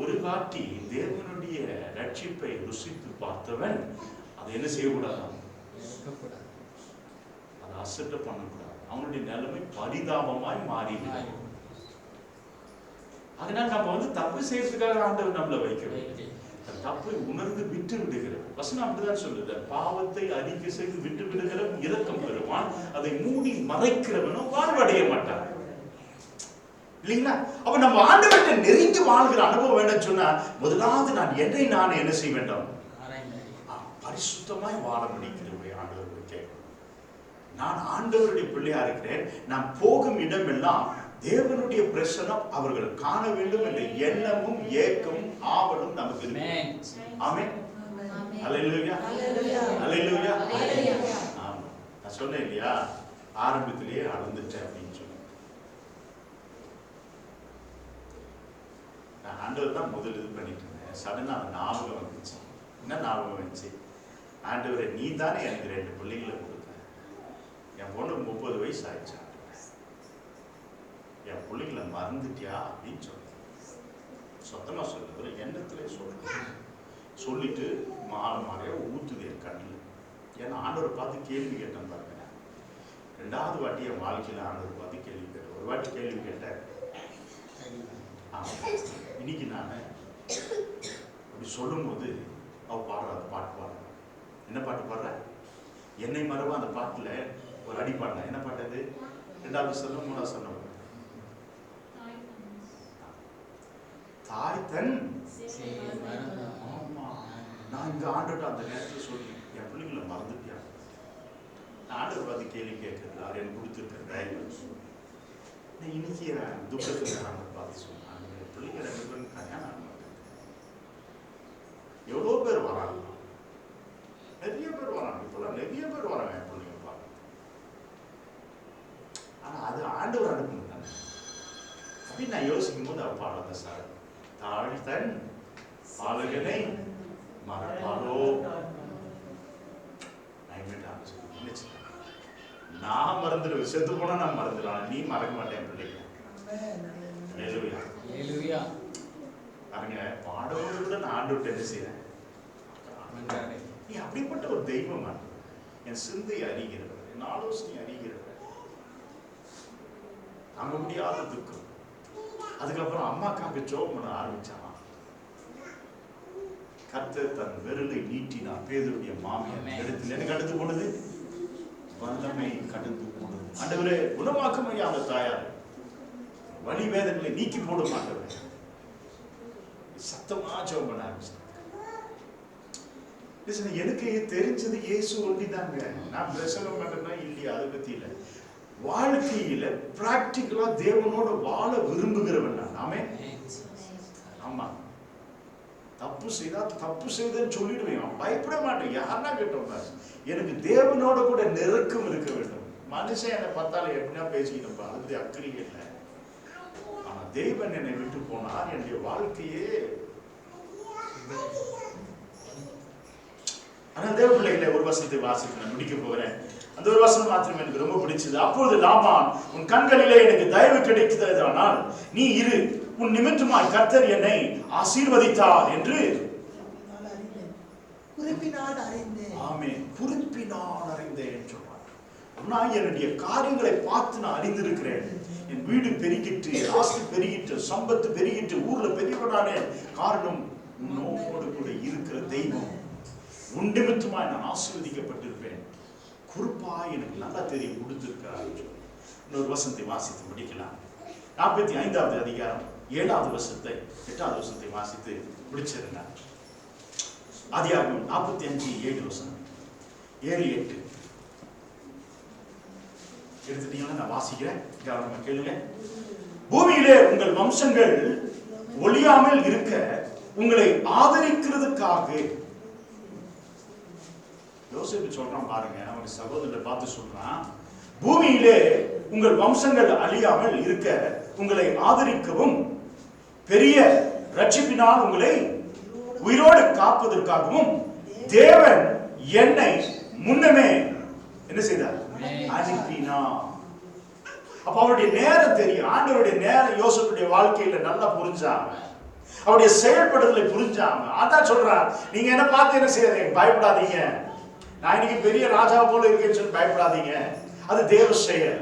ஒரு வாட்டி தேவனுடைய ரட்சிப்பை ருசித்து பார்த்தவன் அதை என்ன செய்யக்கூடாது? அதை அசட்டை பண்ணக்கூடாது. அவனுடைய நிலைமை பரிதாபமாய் மாறிவிடும். அதனால நம்ம தப்பு செய்யறதுக்காக ஆண்டவர் நம்மளை வைக்கிறது, தப்பை உணர்ந்து விட்டு விடுகிறது. வசனம் அப்படிதான் சொல்லுது, பாவத்தை அறிக்கை செய்து விட்டு விடுகிறவன் இரக்கம் பெறுவான், அதை மூடி மறைக்கிறவனும் வாழ்வடைய மாட்டான். இல்லைங்களா? அப்ப நம்ம ஆண்டவர்கிட்ட நெருங்கி வாழ்கிற அனுபவம் வேணும்னு சொன்னா, முதலாவது நான் என்னை நான் என்ன செய்ய வேண்டும்? பரிசுத்தமாய் வாழ முடிக்கிறவரை ஆண்டவர் கேட்கும். நான் ஆண்டவருடைய பிள்ளையா இருக்கிறேன், நான் போகும் இடம் எல்லாம் தேவனுடைய பிரசன்னம் அவர்கள் காண வேண்டும் என்ற எண்ணமும் ஏக்கமும் ஆவலும் நமக்கு இருக்கு. ஆமென். அல்லேலூயா, அல்லேலூயா. ஆமா, நான் சொன்னேன் இல்லையா, ஆரம்பத்திலேயே அளந்துட்டேன் அப்படின்னு சொல்லி. நான் ஆண்டவர் தான் முதல் இது பண்ணிட்டு இருந்தேன். சடனா ஞாபகம் வந்துச்சு. என்ன ஞாபகம் வந்துச்சு? ஆண்டவரை நீ தானே எனக்கு 2 பிள்ளைகளை கொடுத்த. என் பொண்ணு 30 வயசு ஆயிடுச்சு, என் பிள்ளைங்களை மறந்துட்டியா அப்படின்னு சொல்றேன். சொந்தமா சொல்ல ஒரு எண்ணத்திலே சொல்றேன். சொல்லிட்டு மாலை மாலையா ஊத்துது என் கண்ணில். ஏன்னா ஆண்டவரை பார்த்து கேள்வி கேட்டேன் பாருங்க. 2வது வாட்டி என் வாழ்க்கையில் ஆண்டவர் பார்த்து கேள்வி கேட்டேன். ஒரு வாட்டி கேள்வி கேட்டேன், இன்னைக்கு நான் அப்படி சொல்லும்போது அவ பாடுற அந்த பாட்டு பாடுற, என்ன பாட்டு பாடுற? என்னை மறவா அந்த பாட்டுல ஒரு அடி பாடுறேன். என்ன பாட்டு அது? 2வது சொல்லும் 3வது சொல்லும். தாய் தன். ஆமா, நான் இங்க ஆண்டுட்டு அந்த நேரத்தில் சொல்லி என் பிள்ளைங்களை மறந்துட்டியா? ஆண்டவர் பார்த்து கேள்வி கேட்கறது, அவர் எனக்கு கொடுத்துருக்க தயவு. இன்னைக்கு துக்கத்தில் ஆண்டவர் பார்த்து சொன்னாங்க, என் பிள்ளைங்க 2 பேரும் கல்யாணம் ஆக மாட்டேன். எவ்வளோ பேர் வராங்க, நிறைய பேர் வராங்க, இப்பெல்லாம் நிறைய பேர் வராங்க என் பிள்ளைங்க பார்க்க. ஆனா அது ஆண்டவர் அனுப்புங்க தானே அப்படின்னு நான் யோசிக்கும் போது அவ பாடுறத சார், தாழ் தன் பாலகனை மறப்பாளோ. நான் மறந்துடுவேன், செத்து போனா நான் மறந்துடுவேன், நீ மறக்க மாட்டேன் பிள்ளைங்க. பாருங்க, பாடவோடு கூட நான் ஆண்டு என்ன செய்யறேன். நீ அப்படிப்பட்ட ஒரு தெய்வம், என் சிந்தை அறிகிறவர், என் ஆலோசனை அறிகிறவர். தாங்க முடியாத துக்கம். அதுக்கப்புறம் அம்மாக்காக ஜெபம் பண்ண ஆரம்பிச்சான். கர்த்தர் தன் விரலை நீட்டினார், பேதுருடைய மாமியார் இடத்துல என்ன கடந்து போனது? வல்லமை கடந்து போனது. ஆண்டவரே குணமாக்கும் ஐயா அந்த தாயார், வலி வேதனைகளை நீக்கி போட மாட்டவர். சத்தமா ஜெபம் பண்ண ஆரம்பிச்சாங்க. எனக்கு தெரிஞ்சது இயேசு ஒண்டிதாங்க. நான் பிரசங்கம் பண்றேன்னா இல்லையா அதை பத்தி இல்ல, வாழ்க்கையில பிராக்டிகலா தேவனோட வாழ விரும்புகிறவன் நான். ஆமே, ஆமா. தப்பு செய்தா தப்பு செய்தன்னு சொல்லிடுவேன், பயப்பட மாட்டேன். யாருன்னா கேட்டோம், எனக்கு தேவனோட கூட நெருக்கம் இருக்க வேண்டும். மனுஷன் என்னை பார்த்தாலும் எப்படின்னா பேசிக்கிட்டோம்பா, அது அக்கறையே இல்லை. ஆனா தேவன் என்னை விட்டு போனார், என்னுடைய வாழ்க்கையே. ஆனால் தேவ பிள்ளைகளை ஒரு வசனத்தை வாசித்து நான் முடிக்க போகிறேன். அந்த ஒரு வசனம் மாத்திரம் எனக்கு ரொம்ப பிடிச்சது. அப்பொழுது லாபான், உன் கண்களிலே எனக்கு தயவு கிடைத்ததானால் நீ இரு, உன் நிமித்தமாய் கர்த்தர் என்னை ஆசீர்வதித்தார் என்று குறிப்பினால் அறிந்தேன் சொன்னார். நான் என்னுடைய காரியங்களை பார்த்து நான் அறிந்திருக்கிறேன். என் வீடு பெருகிட்டு, ஆஸ்தி பெருகிட்டு, சம்பத்து பெருகிட்டு, ஊர்ல பெரியவனானே. காரணம், உன்னோடு கூட இருக்கிற தெய்வம். உன் நிமித்தமாய் நான் ஆசீர்வதிக்கப்பட்டிருப்பேன். குறிப்பாய் எனக்கு நல்லா தெரியும் கொடுத்திருக்கிறார். இன்னொரு வசனத்தை வாசித்து முடிக்கலாம். 45வது அதிகாரம் 7வது வசனத்தை 8வது வசனத்தை வாசித்து முடிச்சிருந்தார். ஆதியாகமம் 45:7 வசனம், 7-8 எடுத்துட்டீங்கன்னா நான் வாசிக்கிறேன், கவனமா கேளுங்க. பூமியிலே உங்கள் வம்சங்கள் ஒழியாமல் இருக்க உங்களை ஆதரிக்கிறதுக்காக. யோசிப்பு சொல்றான் பாருங்க, அவனுடைய சகோதரரை பார்த்து சொல்றான், பூமியிலே உங்கள் வம்சங்கள் அழியாமல் இருக்க உங்களை ஆதரிக்கவும் பெரிய ரட்சிப்பினால் உங்களை உயிரோடு காப்பதற்காகவும் தேவன் என்னை முன்னமே என்ன செய்தார்? அனுப்பினார். அப்ப அவருடைய நேரம் தெரியும். ஆண்டவருடைய நேரம் யோசேப்புடைய வாழ்க்கையில நல்லா புரிஞ்சாங்க, அவருடைய செயல்படுதலை புரிஞ்சாங்க. அதான் சொல்றார், நீங்க என்ன பார்த்து என்ன செய்யறீங்க? பயப்படாதீங்க, நான் இன்னைக்கு பெரிய ராஜா போல இருக்கேன்னு சொல்லி பயப்படாதீங்க. அது தேவ செயல்,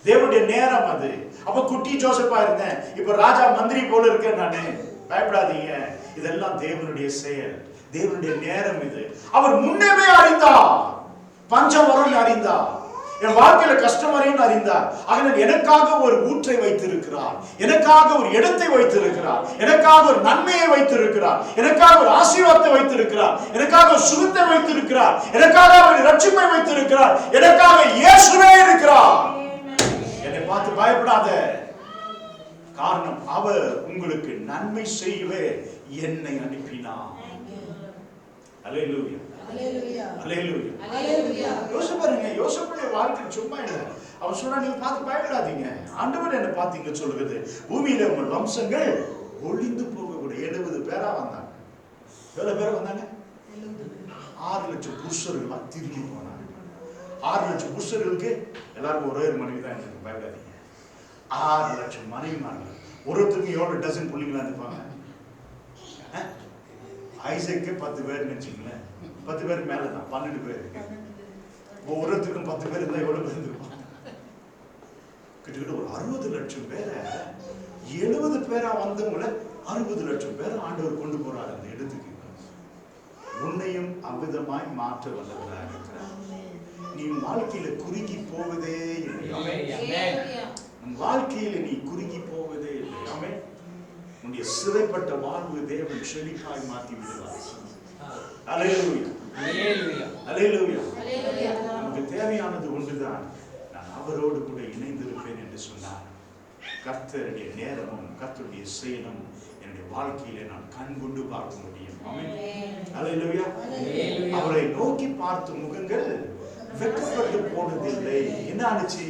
தேவனுடைய நேரம் அது. அப்ப குட்டி ஜோசப்பா இருந்தேன், இப்ப ராஜா மந்திரி போல இருக்கேன் நானு, பயப்படாதீங்க. இதெல்லாம் தேவனுடைய செயல், தேவனுடைய நேரம் இது. அவர் முன்னமே அறிந்தார், பஞ்சம் வரும் அறிந்தார், என் வாழ்க்கையில கஷ்டம் வரையும் அறிந்தார். அதனால் எனக்காக ஒரு ஊற்றை வைத்திருக்கிறார், எனக்காக ஒரு இடத்தை வைத்திருக்கிறார், எனக்காக ஒரு நன்மையை வைத்திருக்கிறார், எனக்காக ஒரு ஆசீர்வாதத்தை வைத்திருக்கிறார், எனக்காக ஒரு சுகத்தை வைத்திருக்கிறார், எனக்காக ஒரு ரட்சிப்பை வைத்திருக்கிறார், எனக்காக இயேசுவே இருக்கிறார். என்னை பார்த்து பயப்படாத, காரணம் அவர் உங்களுக்கு நன்மை செய்யவே என்னை அனுப்பினார். அல்லேலூயா, அல்லேலூயா, அல்லேலூயா. யோசிச்சு பாருங்க, யோசேப்புடைய வாழ்க்கை சும்மா இல்லை. அவர் சொன்னா, நீங்க பார்த்து பயப்படாதீங்க, ஆண்டவர் என்ன பார்த்தீங்க சொல்லுகிறது, பூமியில உங்கள் வம்சங்கள் ஒளிந்து போகக்கூடிய. 70 பேரா வந்தாங்க. எவ்வளவு பேர் வந்தாங்க? 6 லட்சம் புருஷர்களா திரும்பி போனாங்க. 6 லட்சம் புருஷர்களுக்கு எல்லாருக்கும் ஒரே ஒரு மனைவி தான் இருக்கு, பயப்படாதீங்க. 6 லட்சம் மனைவிமார்கள், ஒருத்தருக்கு எவ்வளவு டசன் பிள்ளைங்களா இருப்பாங்க? ஐசக்கு 10 பேர் நினைச்சீங்களேன், 10 பேருக்கு மேலதான், 12 பேர். ஒவ்வொருத்தருக்கும் 10 பேர் இருந்தா எவ்வளவு பேர் இருந்திருப்பாங்க? கிட்டத்தட்ட ஒரு 60 லட்சம் பேரை 70 பேரா வந்தவங்களை 60 லட்சம் பேரை ஆண்டவர் கொண்டு போறாரு அந்த இடத்துக்கு. உன்னையும் அவ்விதமாய் மாற்ற வல்லவராக இருக்கிறார். நீ வாழ்க்கையில குறுகி போவதே இல்லை. வாழ்க்கையில நீ குறுகி போவதே இல்லை. ஆமென். உன்னுடைய சிறைப்பட்ட வாழ்வு தேவன் செழிப்பாய் மாற்றி விடுவார். அல்லேலூயா, அல்லேலூயா. நமக்கு தேவையானது ஒன்றுதான், நான் அவரோடு கூட இணைந்திருப்பேன் என்று சொன்னார். கர்த்தருடைய நேரமும் கர்த்தருடைய செயலும் என்னுடைய வாழ்க்கையில நான் கண் கொண்டு பார்க்க முடியும். ஆமென். அல்லேலூயா. அவரை நோக்கி பார்த்த முகங்கள் வெட்கப்பட்டு போனதில்லை. என்ன ஆச்சு?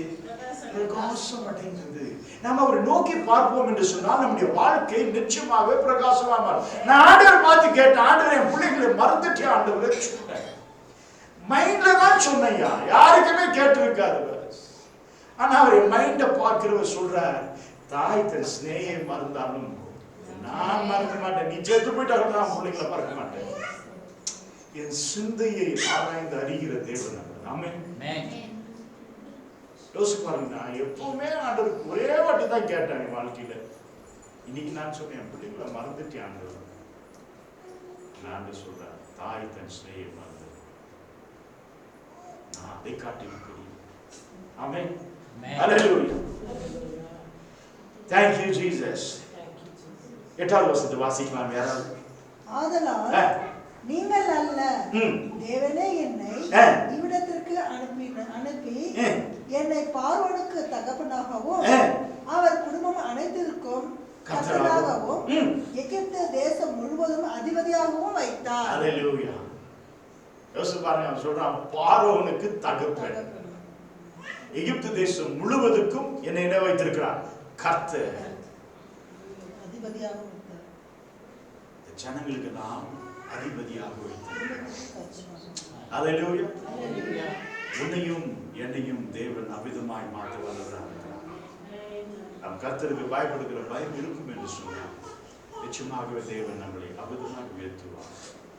பிரகாசம் அடைந்தது. நாம் அவரை நோக்கி பார்ப்போம் என்று சொன்னால் நம்முடைய வாழ்க்கை நிச்சயமாக பிரகாசமா மாறும். நான் ஆண்டவரை பார்த்து கேட்டேன், ஆண்டவரே என் பிள்ளைகளை மறந்துட்டேன் ஆண்டவரே சொன்னேன். மைண்ட்ல தான் சொன்னையா, யாருக்குமே கேட்டிருக்காது. ஆனா அவர் மைண்ட பார்க்கிறவர் சொல்றார், தாய் தன் ஸ்நேகியை மறந்தாலும் நான் மறக்க மாட்டேன். நீ செத்து போயிட்டாலும் நான் பிள்ளைங்களை மறக்க மாட்டேன். என் சிந்தையை ஆராய்ந்து அறிகிற தேவன். ஆமென். யோசிச்சு பாருங்க, நான் எப்பவுமே ஆண்டவருக்கு ஒரே வாட்டி தான் கேட்டேன் என் வாழ்க்கையில. இன்னைக்கு நான் சொன்னேன், என் பிள்ளைங்களை மறந்துட்டேன் ஆண்டவர். நான் சொல்றேன், தாய் தன் ஸ்நேகியை மறந்து நான் அதை காட்டியிருக்கிறேன். ஆமென். ஹல்லேலூயா. Thank you Jesus. 8வது வசனத்தை வாசிக்கலாம் யாராவது. ஆதலால் நீங்கள் அல்ல, தேவனே என்னை இவ்விடத்திற்கு அனுப்பி என்னை பார்வோனுக்கு தகப்பனாகவும் அவர் குடும்பம் அனைத்திற்கும் கர்த்தராகவும் எகிப்து தேசம் முழுவதும் அதிபதியாகவும் வைத்தார். அல்லேலூயா. யோசிச்சு பாருங்க, அவன் சொல்றான், பார்வோனுக்கு தகப்பன், எகிப்து தேசம் முழுவதுக்கும் என்னை என்ன வைத்திருக்கிறார்? கர்த்தர் அதிபதியாக வைத்தார். ஜனங்களுக்கு நாம் அதிபதியாக வைத்தார். அல்லேலூயா. உன்னையும் என்னையும் தேவன் அவ்விதமாய் மாற்ற வல்லவராக இருக்கிறார். நம் கர்த்தருக்கு பயப்படுகிற பயம் இருக்கும் என்று சொன்னார். நிச்சயமாகவே தேவன் நம்மளை அவ்விதமாக உயர்த்துவார்.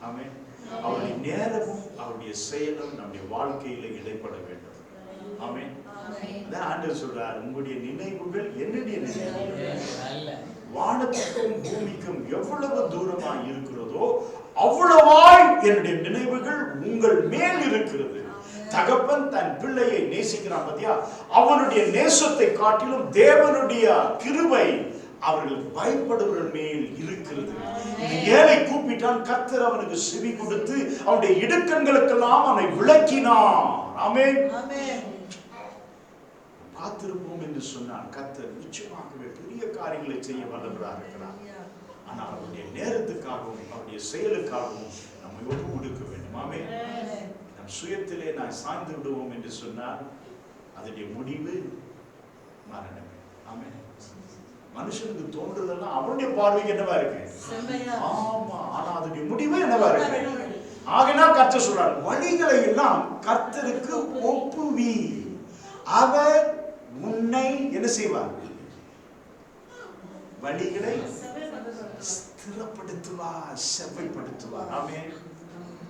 ஆமென். அவருடைய நேரமும் அவருடைய செயலும் நம்முடைய வாழ்க்கையில இடைப்பட வேண்டும். ஆமென். அதான் ஆண்டவர் சொல்றார், உங்களுடைய நினைவுகள் என்னுடைய நினைவுகள் வானத்துக்கும் பூமிக்கும் எவ்வளவு தூரமாய் இருக்கிறதோ அவ்வளவாய் என்னுடைய நினைவுகள் உங்கள் மேல் இருக்கிறது. தகப்பன் தன் பிள்ளையை நேசிக்கிறான் பாத்தியா? அவனுடைய நேசத்தை காட்டிலும் தேவனுடைய கிருபை அவர்கள் பயப்படுவர்கள் மேல் இருக்கிறது. ஏழை கூப்பிட்டான், கர்த்தர் அவனுக்கு செவி கொடுத்து அவனுடைய இடுக்கண்களுக்கெல்லாம் அவனை விளக்கினான். ஆமென். காத்திருப்போம் என்று சொன்னான். கர்த்தர் நிச்சயமாகவே பெரிய காரியங்களை செய்ய வல்லவராக இருக்கிறார். ஆனால் அவருடைய நேரத்துக்காகவும் அவருடைய செயலுக்காகவும் நம்மை ஒப்பு கொடுக்க வேண்டும். ஆமென். நம் சுயத்திலே நான் சாய்ந்து விடுவோம் என்று சொன்னால் அதனுடைய முடிவு மரணம். ஆமென். மனுஷனுக்கு தோன்றதெல்லாம் அவனுடைய பார்வைக்கு என்னவா இருக்கு? ஆமா. ஆனா அதனுடைய முடிவு என்னவா இருக்கு? ஆகையினால் கர்த்தர் சொல்றார், வழிகளை எல்லாம் கர்த்தருக்கு ஒப்புவி, அவர் உன்னை என்ன செய்வார்? வழிகளை ஸ்திரப்படுத்துவார், செவ்வைப்படுத்துவார். ஆமென்.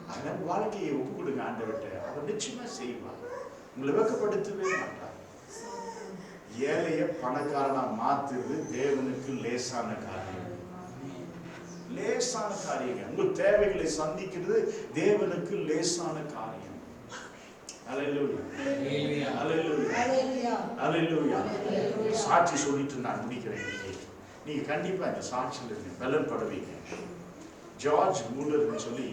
அதனால வாழ்க்கையை ஒப்பு கொடுங்க ஆண்டவர்கிட்ட, அவர் நிச்சயமா செய்வார். உங்களை வெட்கப்படுத்தவே மாட்டார். ஏழைய பணக்காரனா மாத்துறது தேவனுக்கு லேசான காரியம். லேசான காரியம். உங்கள் தேவைகளை சந்திக்கிறது தேவனுக்கு லேசான காரியம். அல்லேலூயா, அல்லேலூயா, அல்லேலூயா. சாட்சி சொல்லிட்டு நான் முடிக்கிறேன். நீங்க கண்டிப்பா இந்த சாட்சியில பலன் படுவீங்க. ஜார்ஜ் மூலர்னு சொல்லி